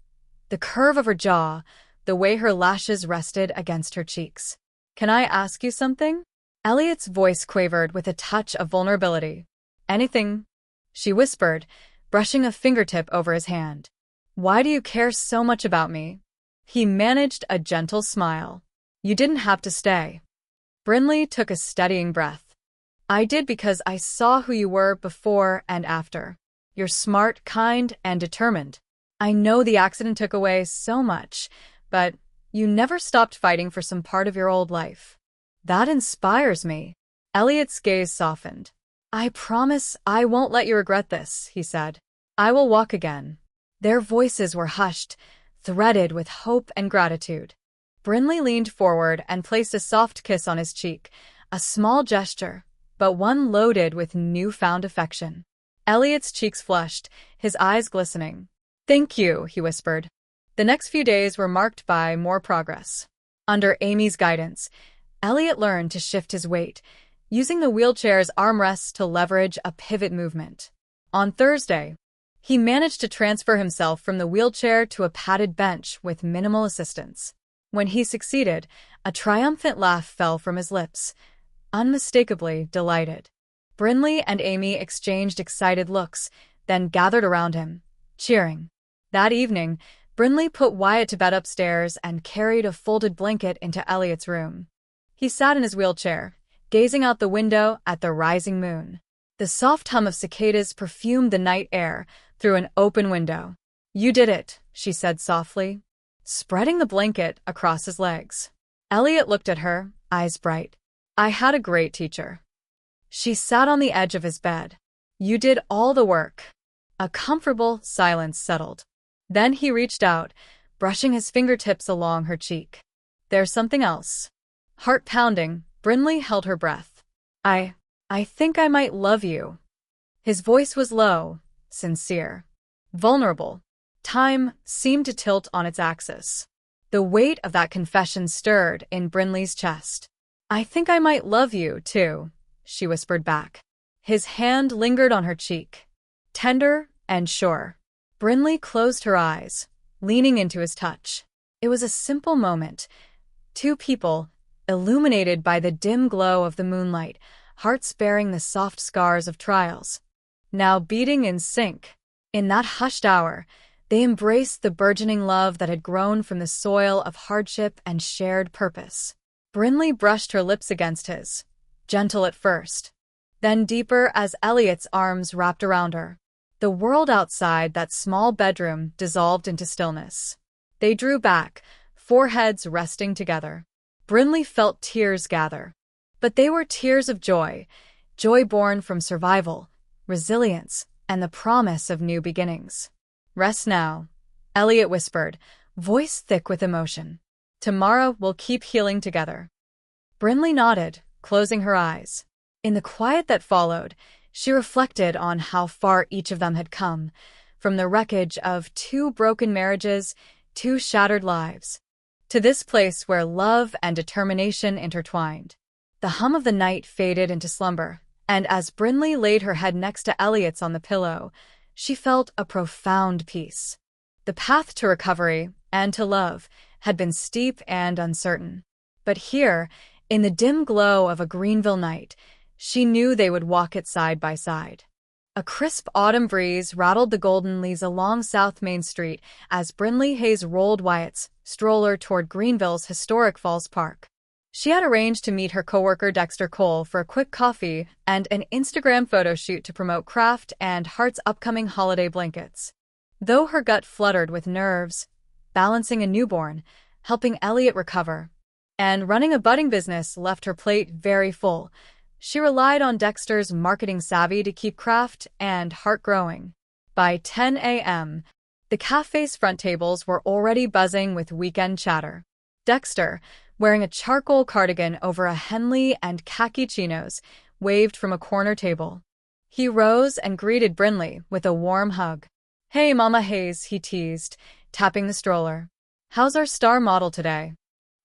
the curve of her jaw, the way her lashes rested against her cheeks. "Can I ask you something?" Elliot's voice quavered with a touch of vulnerability. "Anything," she whispered, brushing a fingertip over his hand. "Why do you care so much about me?" He managed a gentle smile. "You didn't have to stay." Brinley took a steadying breath. "I did because I saw who you were before and after. You're smart, kind, and determined. I know the accident took away so much, but you never stopped fighting for some part of your old life. That inspires me." Elliot's gaze softened. "I promise I won't let you regret this," he said. "I will walk again." Their voices were hushed, threaded with hope and gratitude. Brinley leaned forward and placed a soft kiss on his cheek, a small gesture, but one loaded with newfound affection. Elliot's cheeks flushed, his eyes glistening. "Thank you," he whispered. The next few days were marked by more progress. Under Amy's guidance, Elliot learned to shift his weight, using the wheelchair's armrests to leverage a pivot movement. On Thursday, he managed to transfer himself from the wheelchair to a padded bench with minimal assistance. When he succeeded, a triumphant laugh fell from his lips, unmistakably delighted. Brinley and Amy exchanged excited looks, then gathered around him, cheering. That evening, Brinley put Wyatt to bed upstairs and carried a folded blanket into Elliot's room. He sat in his wheelchair, gazing out the window at the rising moon. The soft hum of cicadas perfumed the night air through an open window. "You did it," she said softly, spreading the blanket across his legs. Elliot looked at her, eyes bright. "I had a great teacher." She sat on the edge of his bed. "You did all the work." A comfortable silence settled. Then he reached out, brushing his fingertips along her cheek. "There's something else." Heart pounding, Brinley held her breath. I think I might love you." His voice was low, sincere, vulnerable. Time seemed to tilt on its axis. The weight of that confession stirred in Brinley's chest. "I think I might love you, too," she whispered back. His hand lingered on her cheek, tender and sure. Brinley closed her eyes, leaning into his touch. It was a simple moment. Two people, illuminated by the dim glow of the moonlight, hearts bearing the soft scars of trials, now beating in sync. In that hushed hour, they embraced the burgeoning love that had grown from the soil of hardship and shared purpose. Brinley brushed her lips against his, gentle at first, then deeper as Elliot's arms wrapped around her. The world outside that small bedroom dissolved into stillness. They drew back, foreheads resting together. Brinley felt tears gather. But they were tears of joy, joy born from survival, resilience, and the promise of new beginnings. "Rest now," Elliot whispered, voice thick with emotion. "Tomorrow we'll keep healing together." Brinley nodded, closing her eyes. In the quiet that followed, she reflected on how far each of them had come, from the wreckage of 2 broken marriages, 2 shattered lives, to this place where love and determination intertwined. The hum of the night faded into slumber, and as Brinley laid her head next to Elliot's on the pillow, she felt a profound peace. The path to recovery and to love had been steep and uncertain. But here, in the dim glow of a Greenville night, she knew they would walk it side by side. A crisp autumn breeze rattled the golden leaves along South Main Street as Brinley Hayes rolled Wyatt's stroller toward Greenville's historic Falls Park. She had arranged to meet her coworker Dexter Cole for a quick coffee and an Instagram photo shoot to promote Craft and Heart's upcoming holiday blankets. Though her gut fluttered with nerves, balancing a newborn, helping Elliot recover, and running a budding business left her plate very full, She relied on Dexter's marketing savvy to keep craft and heart growing. By 10 a.m., the cafe's front tables were already buzzing with weekend chatter. Dexter, wearing a charcoal cardigan over a Henley and khaki chinos, waved from a corner table. He rose and greeted Brinley with a warm hug. "Hey, Mama Hayes," he teased, tapping the stroller. "How's our star model today?"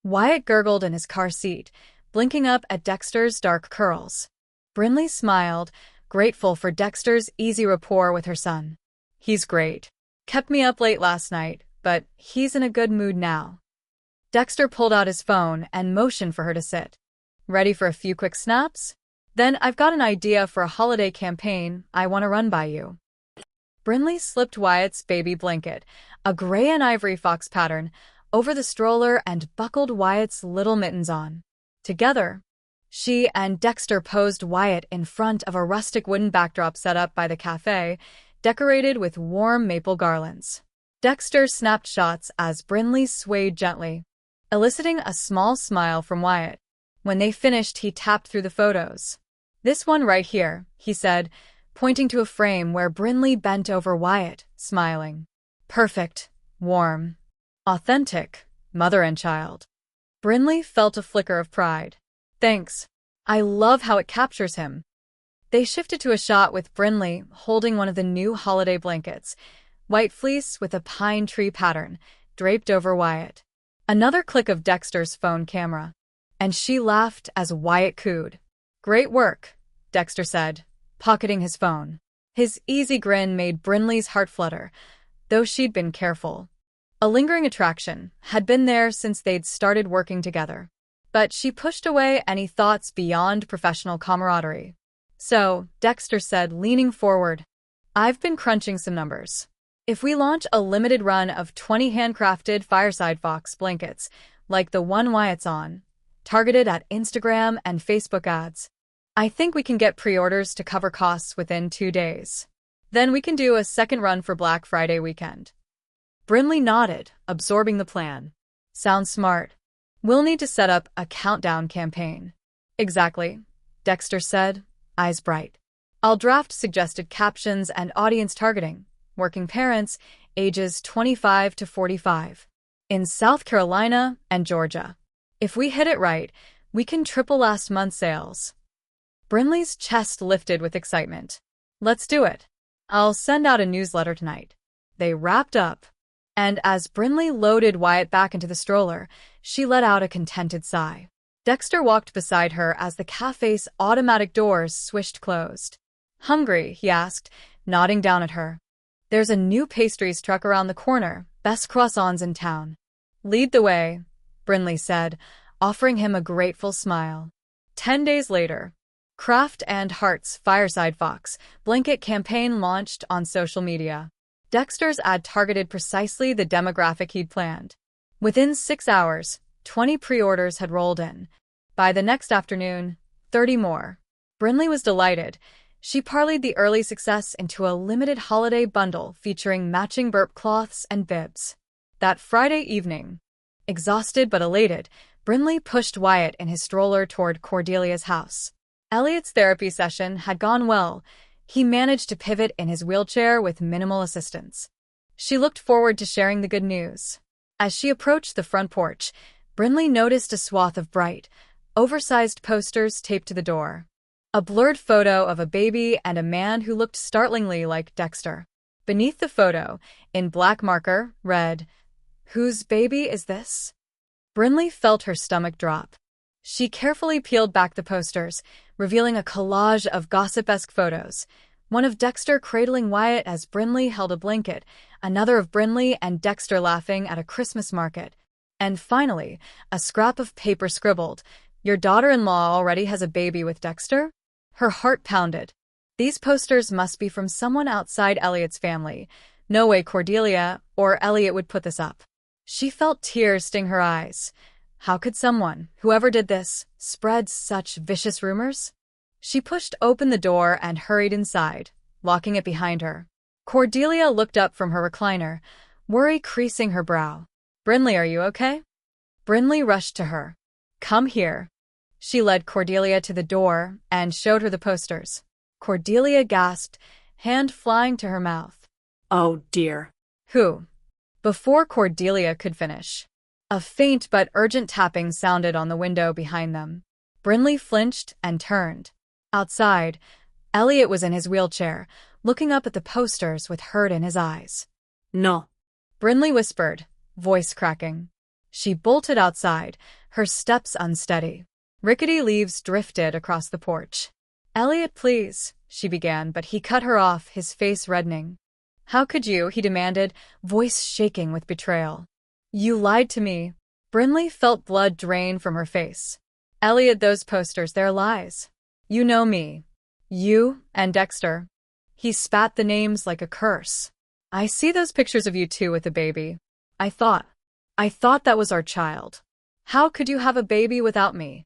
Wyatt gurgled in his car seat, blinking up at Dexter's dark curls. Brinley smiled, grateful for Dexter's easy rapport with her son. "He's great. Kept me up late last night, but he's in a good mood now." Dexter pulled out his phone and motioned for her to sit. "Ready for a few quick snaps? Then I've got an idea for a holiday campaign I want to run by you." Brinley slipped Wyatt's baby blanket, a gray and ivory fox pattern, over the stroller and buckled Wyatt's little mittens on. Together, she and Dexter posed Wyatt in front of a rustic wooden backdrop set up by the cafe, decorated with warm maple garlands. Dexter snapped shots as Brinley swayed gently, eliciting a small smile from Wyatt. When they finished, he tapped through the photos. "This one right here," he said, pointing to a frame where Brinley bent over Wyatt, smiling. "Perfect, warm, authentic, mother and child." Brinley felt a flicker of pride. "Thanks. I love how it captures him." They shifted to a shot with Brinley holding one of the new holiday blankets, white fleece with a pine tree pattern, draped over Wyatt. Another click of Dexter's phone camera, and she laughed as Wyatt cooed. "Great work," Dexter said, pocketing his phone. His easy grin made Brinley's heart flutter, though she'd been careful. A lingering attraction had been there since they'd started working together, but she pushed away any thoughts beyond professional camaraderie. "So," Dexter said, leaning forward, "I've been crunching some numbers. If we launch a limited run of 20 handcrafted Fireside Fox blankets, like the one Wyatt's on, targeted at Instagram and Facebook ads, I think we can get pre-orders to cover costs within 2 days. Then we can do a second run for Black Friday weekend." Brinley nodded, absorbing the plan. "Sounds smart. We'll need to set up a countdown campaign." "Exactly," Dexter said, eyes bright. "I'll draft suggested captions and audience targeting. Working parents, ages 25 to 45. In South Carolina and Georgia. If we hit it right, we can triple last month's sales." Brinley's chest lifted with excitement. "Let's do it. I'll send out a newsletter tonight." They wrapped up, and as Brinley loaded Wyatt back into the stroller, she let out a contented sigh. Dexter walked beside her as the cafe's automatic doors swished closed. "Hungry?" he asked, nodding down at her. "There's a new pastries truck around the corner, best croissants in town." "Lead the way," Brinley said, offering him a grateful smile. 10 days later, Craft and Heart's Fireside Fox blanket campaign launched on social media. Dexter's ad targeted precisely the demographic he'd planned. Within 6 hours, 20 pre-orders had rolled in. By the next afternoon, 30 more. Brinley was delighted. She parlayed the early success into a limited holiday bundle featuring matching burp cloths and bibs. That Friday evening, exhausted but elated, Brinley pushed Wyatt in his stroller toward Cordelia's house. Elliot's therapy session had gone well. He managed to pivot in his wheelchair with minimal assistance. She looked forward to sharing the good news. As she approached the front porch, Brinley noticed a swath of bright, oversized posters taped to the door. A blurred photo of a baby and a man who looked startlingly like Dexter. Beneath the photo, in black marker, read, "Whose baby is this?" Brinley felt her stomach drop. She carefully peeled back the posters, revealing a collage of gossip-esque photos. One of Dexter cradling Wyatt as Brinley held a blanket, another of Brinley and Dexter laughing at a Christmas market, and finally, a scrap of paper scribbled, "Your daughter-in-law already has a baby with Dexter?" Her heart pounded. These posters must be from someone outside Elliot's family. No way Cordelia or Elliot would put this up. She felt tears sting her eyes. How could someone, whoever did this, spread such vicious rumors? She pushed open the door and hurried inside, locking it behind her. Cordelia looked up from her recliner, worry creasing her brow. "Brinley, are you okay?" Brinley rushed to her. "Come here." She led Cordelia to the door and showed her the posters. Cordelia gasped, hand flying to her mouth. Oh, dear. Who? Before Cordelia could finish, a faint but urgent tapping sounded on the window behind them. Brinley flinched and turned. Outside, Elliot was in his wheelchair, looking up at the posters with hurt in his eyes. No. Brinley whispered, voice cracking. She bolted outside, her steps unsteady. Rickety leaves drifted across the porch. Elliot, please, she began, but he cut her off, his face reddening. How could you, he demanded, voice shaking with betrayal. You lied to me. Brinley felt blood drain from her face. Elliot, those posters, they're lies. You know me. You and Dexter. He spat the names like a curse. I see those pictures of you two with a baby. I thought that was our child. How could you have a baby without me?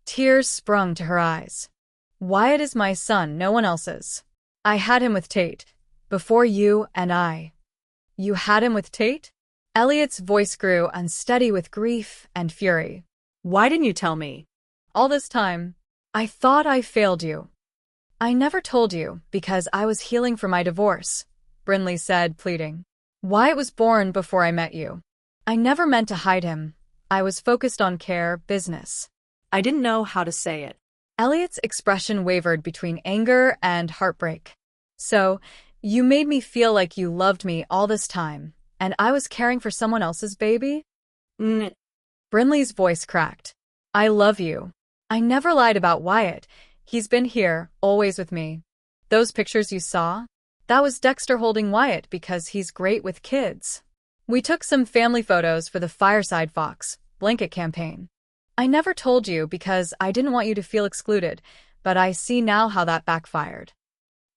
Tears sprung to her eyes. Wyatt is my son, no one else's. I had him with Tate. Before you and I. You had him with Tate? Elliot's voice grew unsteady with grief and fury. Why didn't you tell me? All this time, I thought I failed you. I never told you because I was healing from my divorce, Brinley said, pleading. Wyatt was born before I met you. I never meant to hide him. I was focused on care, business. I didn't know how to say it. Elliot's expression wavered between anger and heartbreak. So, you made me feel like you loved me all this time, and I was caring for someone else's baby? Brinley's voice cracked. I love you. I never lied about Wyatt. He's been here, always with me. Those pictures you saw? That was Dexter holding Wyatt because he's great with kids. We took some family photos for the Fireside Fox blanket campaign. I never told you because I didn't want you to feel excluded, but I see now how that backfired.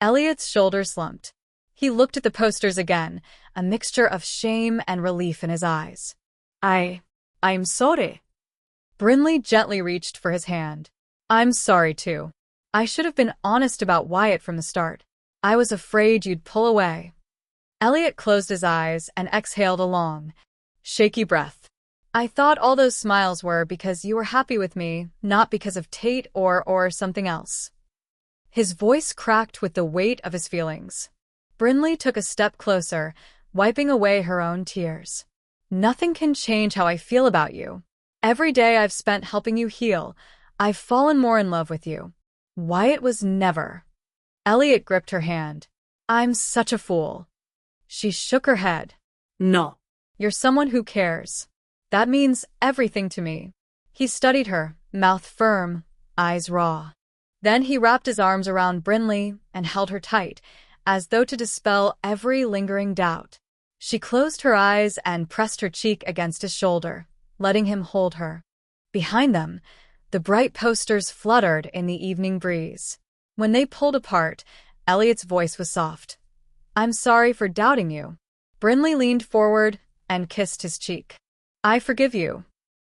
Elliot's shoulders slumped. He looked at the posters again, a mixture of shame and relief in his eyes. I'm sorry. Brinley gently reached for his hand. I'm sorry too. I should have been honest about Wyatt from the start. I was afraid you'd pull away. Elliot closed his eyes and exhaled a long, shaky breath. I thought all those smiles were because you were happy with me, not because of Tate or something else. His voice cracked with the weight of his feelings. Brinley took a step closer, wiping away her own tears. Nothing can change how I feel about you. Every day I've spent helping you heal, I've fallen more in love with you. Wyatt was never. Elliot gripped her hand. I'm such a fool. She shook her head. No. You're someone who cares. That means everything to me. He studied her, mouth firm, eyes raw. Then he wrapped his arms around Brinley and held her tight, as though to dispel every lingering doubt. She closed her eyes and pressed her cheek against his shoulder, letting him hold her. Behind them, the bright posters fluttered in the evening breeze. When they pulled apart, Elliot's voice was soft. I'm sorry for doubting you. Brinley leaned forward and kissed his cheek. I forgive you.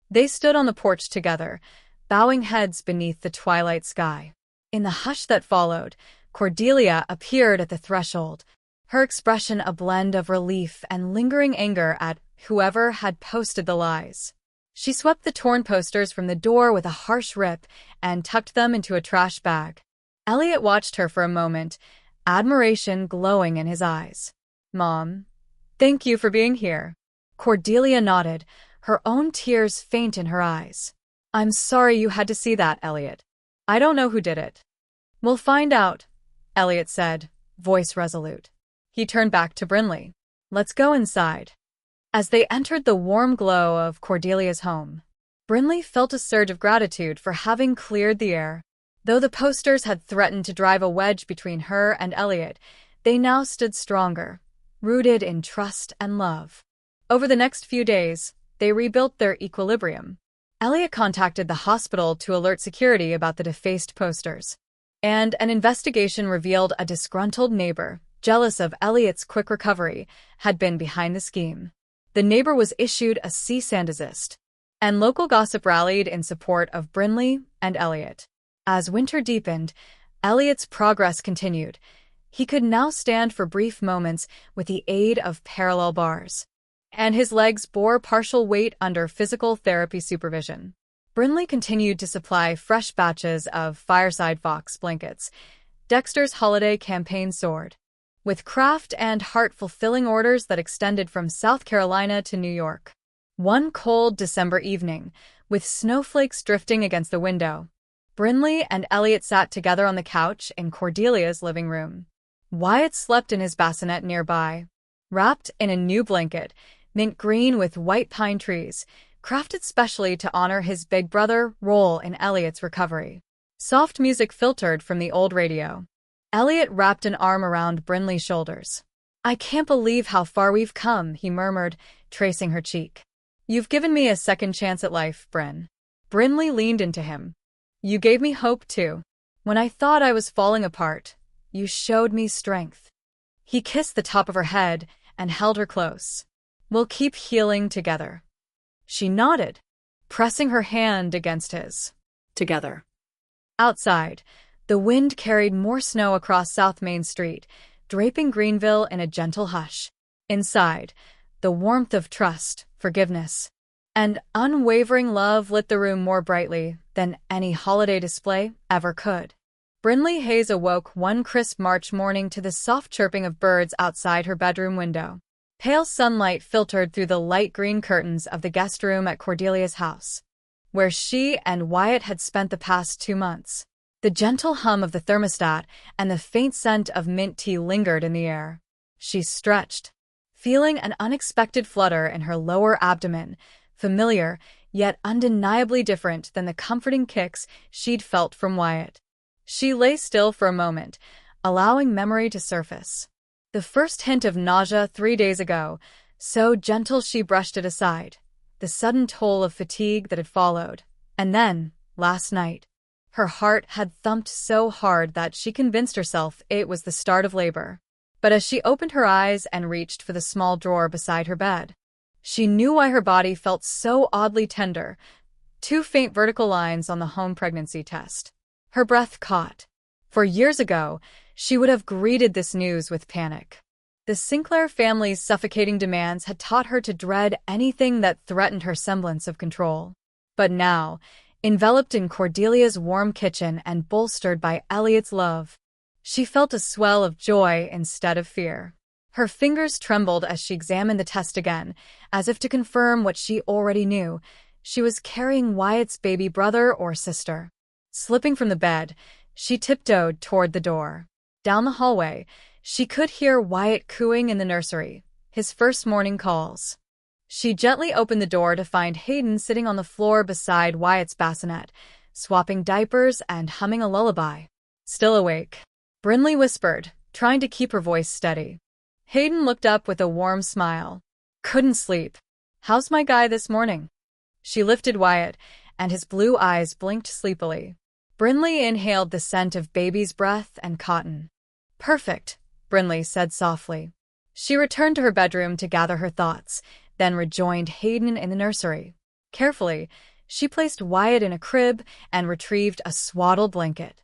They stood on the porch together, bowing heads beneath the twilight sky. In the hush that followed, Cordelia appeared at the threshold, her expression a blend of relief and lingering anger at whoever had posted the lies. She swept the torn posters from the door with a harsh rip and tucked them into a trash bag. Elliot watched her for a moment, admiration glowing in his eyes. Mom, thank you for being here. Cordelia nodded, her own tears faint in her eyes. I'm sorry you had to see that, Elliot. I don't know who did it. We'll find out, Elliot said, voice resolute. He turned back to Brinley. Let's go inside. As they entered the warm glow of Cordelia's home, Brinley felt a surge of gratitude for having cleared the air. Though the posters had threatened to drive a wedge between her and Elliot, they now stood stronger, rooted in trust and love. Over the next few days, they rebuilt their equilibrium. Elliot contacted the hospital to alert security about the defaced posters. And an investigation revealed a disgruntled neighbor, jealous of Elliot's quick recovery, had been behind the scheme. The neighbor was issued a cease and desist, and local gossip rallied in support of Brinley and Elliot. As winter deepened, Elliot's progress continued. He could now stand for brief moments with the aid of parallel bars, and his legs bore partial weight under physical therapy supervision. Brinley continued to supply fresh batches of Fireside Fox blankets. Dexter's holiday campaign soared, with craft and heart-fulfilling orders that extended from South Carolina to New York. One cold December evening, with snowflakes drifting against the window, Brinley and Elliot sat together on the couch in Cordelia's living room. Wyatt slept in his bassinet nearby, wrapped in a new blanket, mint green with white pine trees, crafted specially to honor his big brother role in Elliot's recovery. Soft music filtered from the old radio. Elliot wrapped an arm around Brinley's shoulders. "I can't believe how far we've come," he murmured, tracing her cheek. "You've given me a second chance at life, Bryn." Brinley leaned into him. "You gave me hope, too. When I thought I was falling apart, you showed me strength." He kissed the top of her head and held her close. "We'll keep healing together." She nodded, pressing her hand against his. Together. Outside, the wind carried more snow across South Main Street, draping Greenville in a gentle hush. Inside, the warmth of trust, forgiveness, and unwavering love lit the room more brightly than any holiday display ever could. Brinley Hayes awoke one crisp March morning to the soft chirping of birds outside her bedroom window. Pale sunlight filtered through the light green curtains of the guest room at Cordelia's house, where she and Wyatt had spent the past 2 months. The gentle hum of the thermostat and the faint scent of mint tea lingered in the air. She stretched, feeling an unexpected flutter in her lower abdomen, familiar yet undeniably different than the comforting kicks she'd felt from Wyatt. She lay still for a moment, allowing memory to surface. The first hint of nausea 3 days ago, so gentle she brushed it aside, the sudden toll of fatigue that had followed. And then, last night, her heart had thumped so hard that she convinced herself it was the start of labor. But as she opened her eyes and reached for the small drawer beside her bed, she knew why her body felt so oddly tender. 2 faint vertical lines on the home pregnancy test. Her breath caught. For years ago, she would have greeted this news with panic. The Sinclair family's suffocating demands had taught her to dread anything that threatened her semblance of control. But now, enveloped in Cordelia's warm kitchen and bolstered by Elliot's love, she felt a swell of joy instead of fear. Her fingers trembled as she examined the test again, as if to confirm what she already knew. She was carrying Wyatt's baby brother or sister. Slipping from the bed, she tiptoed toward the door. Down the hallway, she could hear Wyatt cooing in the nursery, his first morning calls. She gently opened the door to find Hayden sitting on the floor beside Wyatt's bassinet, swapping diapers and humming a lullaby. "Still awake?" Brinley whispered, trying to keep her voice steady. Hayden looked up with a warm smile. "Couldn't sleep. How's my guy this morning?" She lifted Wyatt, and his blue eyes blinked sleepily. Brinley inhaled the scent of baby's breath and cotton. "Perfect," Brinley said softly. She returned to her bedroom to gather her thoughts, then rejoined Hayden in the nursery. Carefully, she placed Wyatt in a crib and retrieved a swaddled blanket.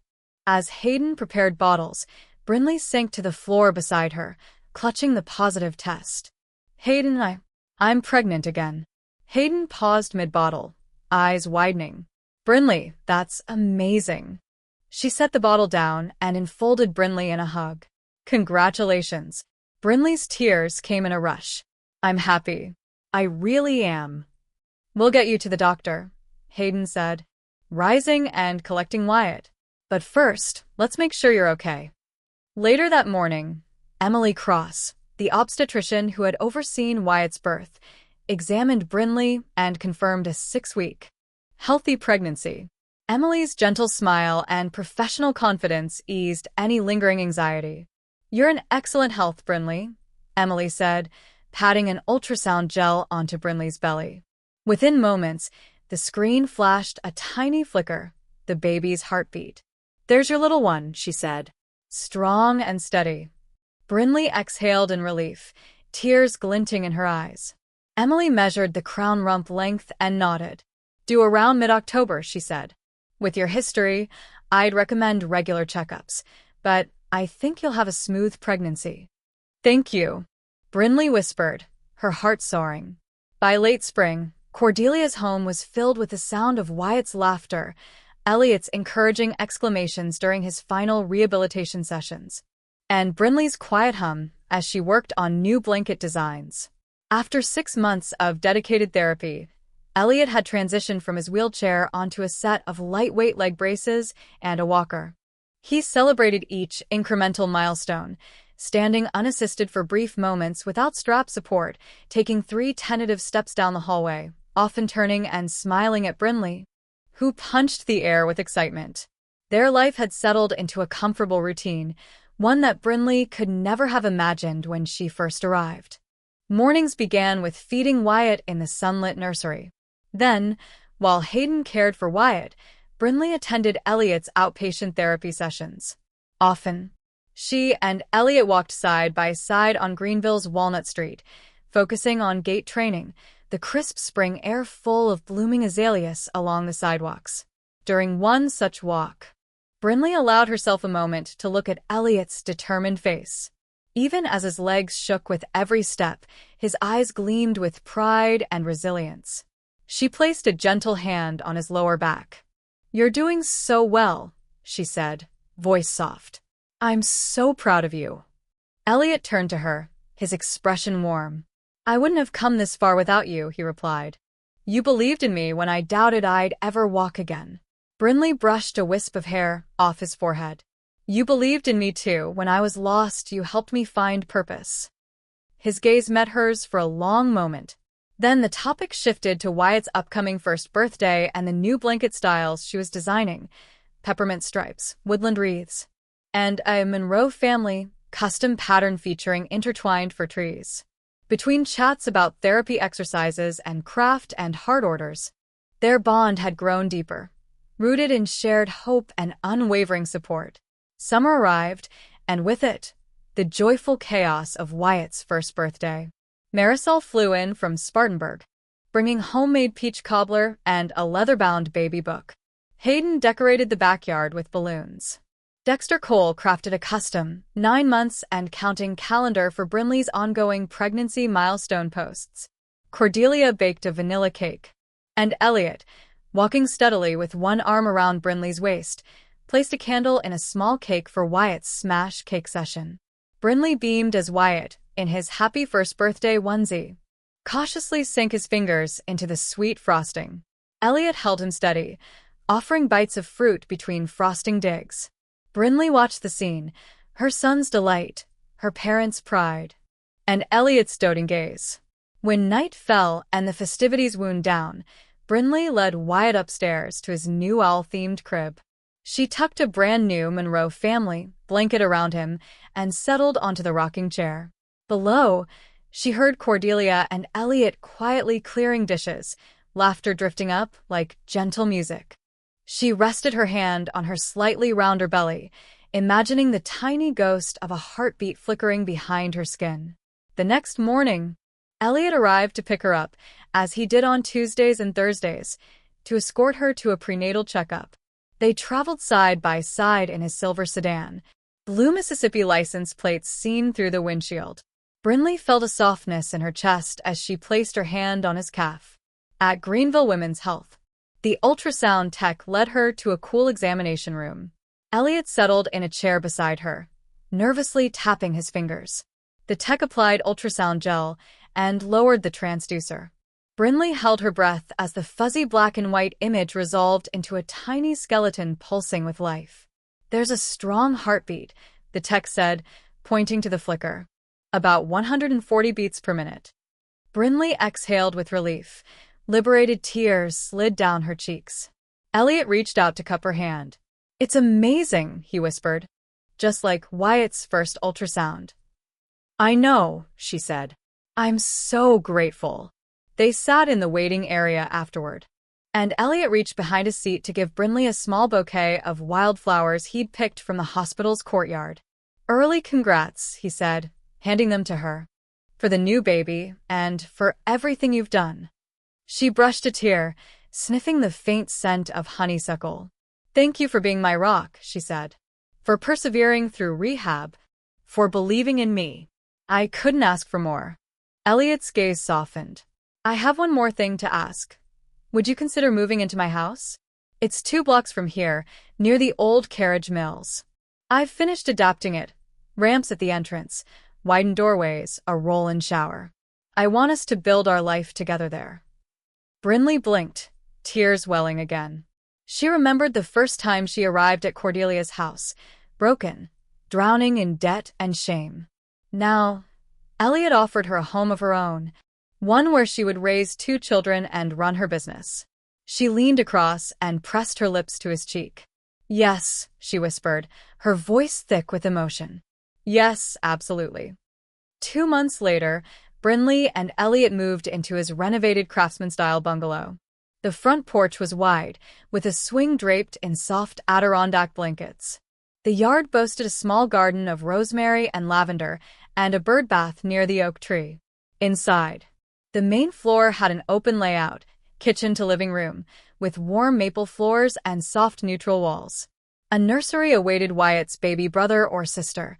As Hayden prepared bottles, Brinley sank to the floor beside her, clutching the positive test. "Hayden, I'm pregnant again." Hayden paused mid-bottle, eyes widening. "Brinley, that's amazing." She set the bottle down and enfolded Brinley in a hug. "Congratulations." Brinley's tears came in a rush. "I'm happy. I really am." "We'll get you to the doctor," Hayden said, rising and collecting Wyatt. "But first, let's make sure you're okay." Later that morning, Emily Cross, the obstetrician who had overseen Wyatt's birth, examined Brinley and confirmed a 6-week healthy pregnancy. Emily's gentle smile and professional confidence eased any lingering anxiety. "You're in excellent health, Brinley," Emily said, patting an ultrasound gel onto Brinley's belly. Within moments, the screen flashed a tiny flicker, the baby's heartbeat. "There's your little one," she said. "Strong and steady." Brinley exhaled in relief, tears glinting in her eyes. Emily measured the crown rump length and nodded. "Due around mid-October," she said. "With your history, I'd recommend regular checkups, but I think you'll have a smooth pregnancy." "Thank you," Brinley whispered, her heart soaring. By late spring, Cordelia's home was filled with the sound of Wyatt's laughter, Elliot's encouraging exclamations during his final rehabilitation sessions, and Brinley's quiet hum as she worked on new blanket designs. After 6 months of dedicated therapy, Elliot had transitioned from his wheelchair onto a set of lightweight leg braces and a walker. He celebrated each incremental milestone, standing unassisted for brief moments without strap support, taking 3 tentative steps down the hallway, often turning and smiling at Brinley, who punched the air with excitement. Their life had settled into a comfortable routine, one that Brinley could never have imagined when she first arrived. Mornings began with feeding Wyatt in the sunlit nursery. Then, while Hayden cared for Wyatt, Brinley attended Elliot's outpatient therapy sessions. Often, she and Elliot walked side by side on Greenville's Walnut Street, focusing on gait training, the crisp spring air full of blooming azaleas along the sidewalks. During one such walk, Brinley allowed herself a moment to look at Elliot's determined face. Even as his legs shook with every step, his eyes gleamed with pride and resilience. She placed a gentle hand on his lower back. "You're doing so well," she said, voice soft. "I'm so proud of you." Elliot turned to her, his expression warm. "I wouldn't have come this far without you," he replied. "You believed in me when I doubted I'd ever walk again." Brinley brushed a wisp of hair off his forehead. "You believed in me too. When I was lost, you helped me find purpose." His gaze met hers for a long moment. Then the topic shifted to Wyatt's upcoming first birthday and the new blanket styles she was designing: peppermint stripes, woodland wreaths, and a Monroe family custom pattern featuring intertwined fir trees. Between chats about therapy exercises and craft and heart orders, their bond had grown deeper, rooted in shared hope and unwavering support. Summer arrived, and with it, the joyful chaos of Wyatt's first birthday. Marisol flew in from Spartanburg, bringing homemade peach cobbler and a leather-bound baby book. Hayden decorated the backyard with balloons. Dexter Cole crafted a custom, 9 months and counting calendar for Brinley's ongoing pregnancy milestone posts. Cordelia baked a vanilla cake. And Elliot, walking steadily with one arm around Brinley's waist, placed a candle in a small cake for Wyatt's smash cake session. Brinley beamed as Wyatt, in his happy first birthday onesie, cautiously sank his fingers into the sweet frosting. Elliot held him steady, offering bites of fruit between frosting digs. Brinley watched the scene, her son's delight, her parents' pride, and Elliot's doting gaze. When night fell and the festivities wound down, Brinley led Wyatt upstairs to his new owl-themed crib. She tucked a brand-new Monroe family blanket around him and settled onto the rocking chair. Below, she heard Cordelia and Elliot quietly clearing dishes, laughter drifting up like gentle music. She rested her hand on her slightly rounder belly, imagining the tiny ghost of a heartbeat flickering behind her skin. The next morning, Elliot arrived to pick her up, as he did on Tuesdays and Thursdays, to escort her to a prenatal checkup. They traveled side by side in his silver sedan, blue Mississippi license plates seen through the windshield. Brinley felt a softness in her chest as she placed her hand on his calf. At Greenville Women's Health, the ultrasound tech led her to a cool examination room. Elliot settled in a chair beside her, nervously tapping his fingers. The tech applied ultrasound gel and lowered the transducer. Brinley held her breath as the fuzzy black and white image resolved into a tiny skeleton pulsing with life. "There's a strong heartbeat," the tech said, pointing to the flicker. "About 140 beats per minute." Brinley exhaled with relief. Liberated tears slid down her cheeks. Elliot reached out to cup her hand. "It's amazing," he whispered. "Just like Wyatt's first ultrasound." "I know," she said. "I'm so grateful." They sat in the waiting area afterward, and Elliot reached behind his seat to give Brinley a small bouquet of wildflowers he'd picked from the hospital's courtyard. "Early congrats," he said, handing them to her. "For the new baby, and for everything you've done." She brushed a tear, sniffing the faint scent of honeysuckle. "Thank you for being my rock," she said. "For persevering through rehab. For believing in me. I couldn't ask for more." Elliot's gaze softened. I have one more thing to ask. Would you consider moving into my house? It's 2 blocks from here, near the old carriage mills. I've finished adapting it. Ramps at the entrance, widened doorways, a roll-in shower. I want us to build our life together there. Brinley blinked, tears welling again. She remembered the first time she arrived at Cordelia's house, broken, drowning in debt and shame. Now, Elliot offered her a home of her own, one where she would raise 2 children and run her business. She leaned across and pressed her lips to his cheek. Yes, she whispered, her voice thick with emotion. Yes, absolutely. 2 months later, Brinley and Elliot moved into his renovated craftsman-style bungalow. The front porch was wide, with a swing draped in soft Adirondack blankets. The yard boasted a small garden of rosemary and lavender and a bird bath near the oak tree. Inside, the main floor had an open layout, kitchen to living room, with warm maple floors and soft neutral walls. A nursery awaited Wyatt's baby brother or sister,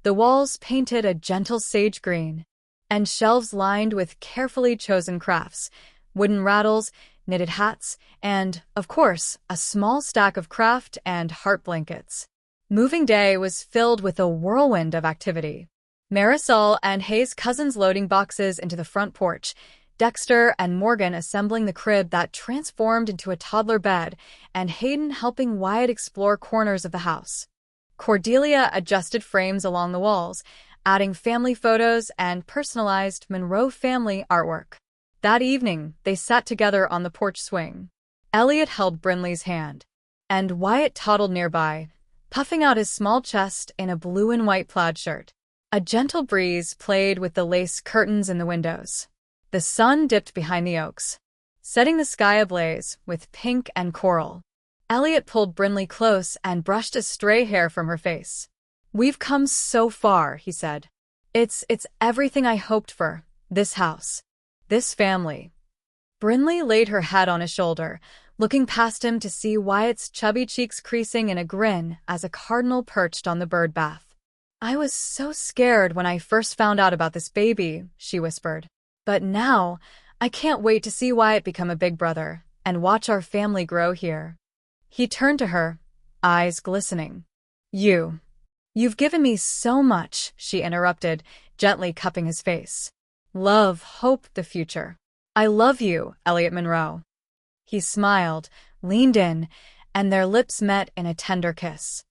the walls painted a gentle sage green, and shelves lined with carefully chosen crafts, wooden rattles, knitted hats, and, of course, a small stack of craft and heart blankets. Moving day was filled with a whirlwind of activity. Marisol and Hayes' cousins loading boxes into the front porch, Dexter and Morgan assembling the crib that transformed into a toddler bed, and Hayden helping Wyatt explore corners of the house. Cordelia adjusted frames along the walls, adding family photos and personalized Monroe family artwork. That evening, they sat together on the porch swing. Elliot held Brinley's hand, and Wyatt toddled nearby, puffing out his small chest in a blue and white plaid shirt. A gentle breeze played with the lace curtains in the windows. The sun dipped behind the oaks, setting the sky ablaze with pink and coral. Elliot pulled Brinley close and brushed a stray hair from her face. "We've come so far," he said. It's everything I hoped for, this house. This family." Brinley laid her head on his shoulder, looking past him to see Wyatt's chubby cheeks creasing in a grin as a cardinal perched on the bird bath. "I was so scared when I first found out about this baby," she whispered. "But now, I can't wait to see Wyatt become a big brother and watch our family grow here." He turned to her, eyes glistening. You've given me so much," she interrupted, gently cupping his face. "Love, hope, the future. I love you, Elliot Monroe." He smiled, leaned in, and their lips met in a tender kiss.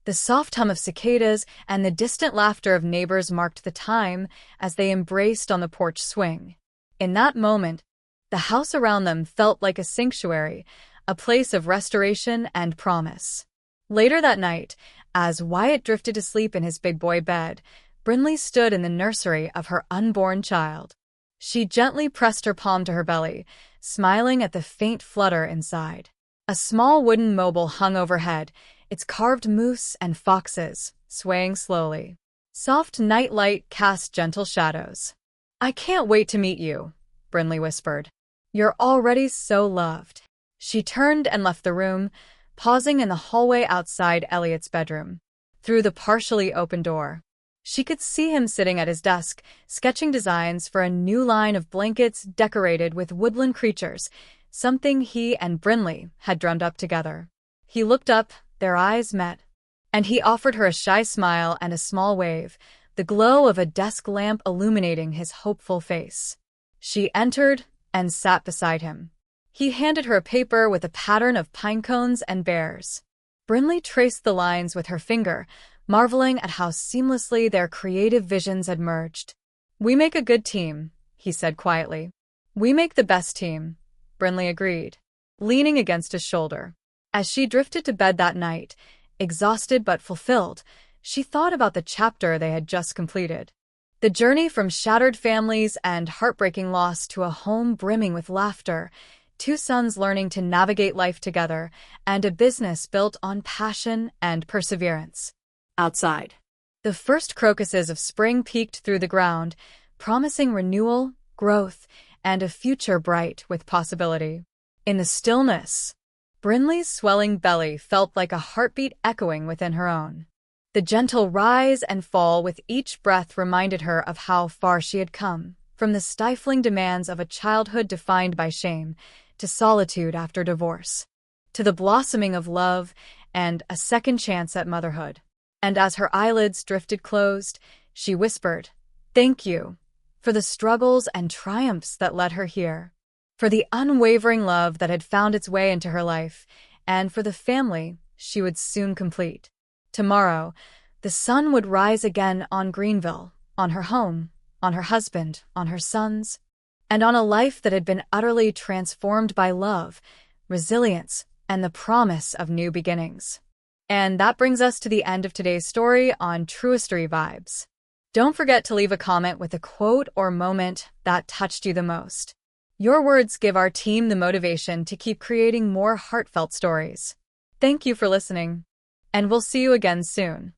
The soft hum of cicadas and the distant laughter of neighbors marked the time as they embraced on the porch swing. In that moment, the house around them felt like a sanctuary, a place of restoration and promise. Later that night, as Wyatt drifted to sleep in his big boy bed, Brinley stood in the nursery of her unborn child. She gently pressed her palm to her belly, smiling at the faint flutter inside. A small wooden mobile hung overhead, its carved moose and foxes, swaying slowly. Soft night light cast gentle shadows. "I can't wait to meet you," Brinley whispered. "You're already so loved." She turned and left the room, pausing in the hallway outside Elliot's bedroom. Through the partially open door, she could see him sitting at his desk, sketching designs for a new line of blankets decorated with woodland creatures, something he and Brinley had drummed up together. He looked up, their eyes met, and he offered her a shy smile and a small wave, the glow of a desk lamp illuminating his hopeful face. She entered and sat beside him. He handed her a paper with a pattern of pine cones and bears. Brinley traced the lines with her finger, marveling at how seamlessly their creative visions had merged. "We make a good team," he said quietly. "We make the best team," Brinley agreed, leaning against his shoulder. As she drifted to bed that night, exhausted but fulfilled, she thought about the chapter they had just completed. The journey from shattered families and heartbreaking loss to a home brimming with laughter, 2 sons learning to navigate life together, and a business built on passion and perseverance. Outside, the first crocuses of spring peeked through the ground, promising renewal, growth, and a future bright with possibility. In the stillness, Brinley's swelling belly felt like a heartbeat echoing within her own. The gentle rise and fall with each breath reminded her of how far she had come, From the stifling demands of a childhood defined by shame, to solitude after divorce, to the blossoming of love and a second chance at motherhood. And as her eyelids drifted closed, she whispered, "Thank you for the struggles and triumphs that led her here, for the unwavering love that had found its way into her life, and for the family she would soon complete." Tomorrow, the sun would rise again on Greenville, on her home, on her husband, on her sons, and on a life that had been utterly transformed by love, resilience, and the promise of new beginnings. And that brings us to the end of today's story on TrueStory Vibes. Don't forget to leave a comment with a quote or moment that touched you the most. Your words give our team the motivation to keep creating more heartfelt stories. Thank you for listening, and we'll see you again soon.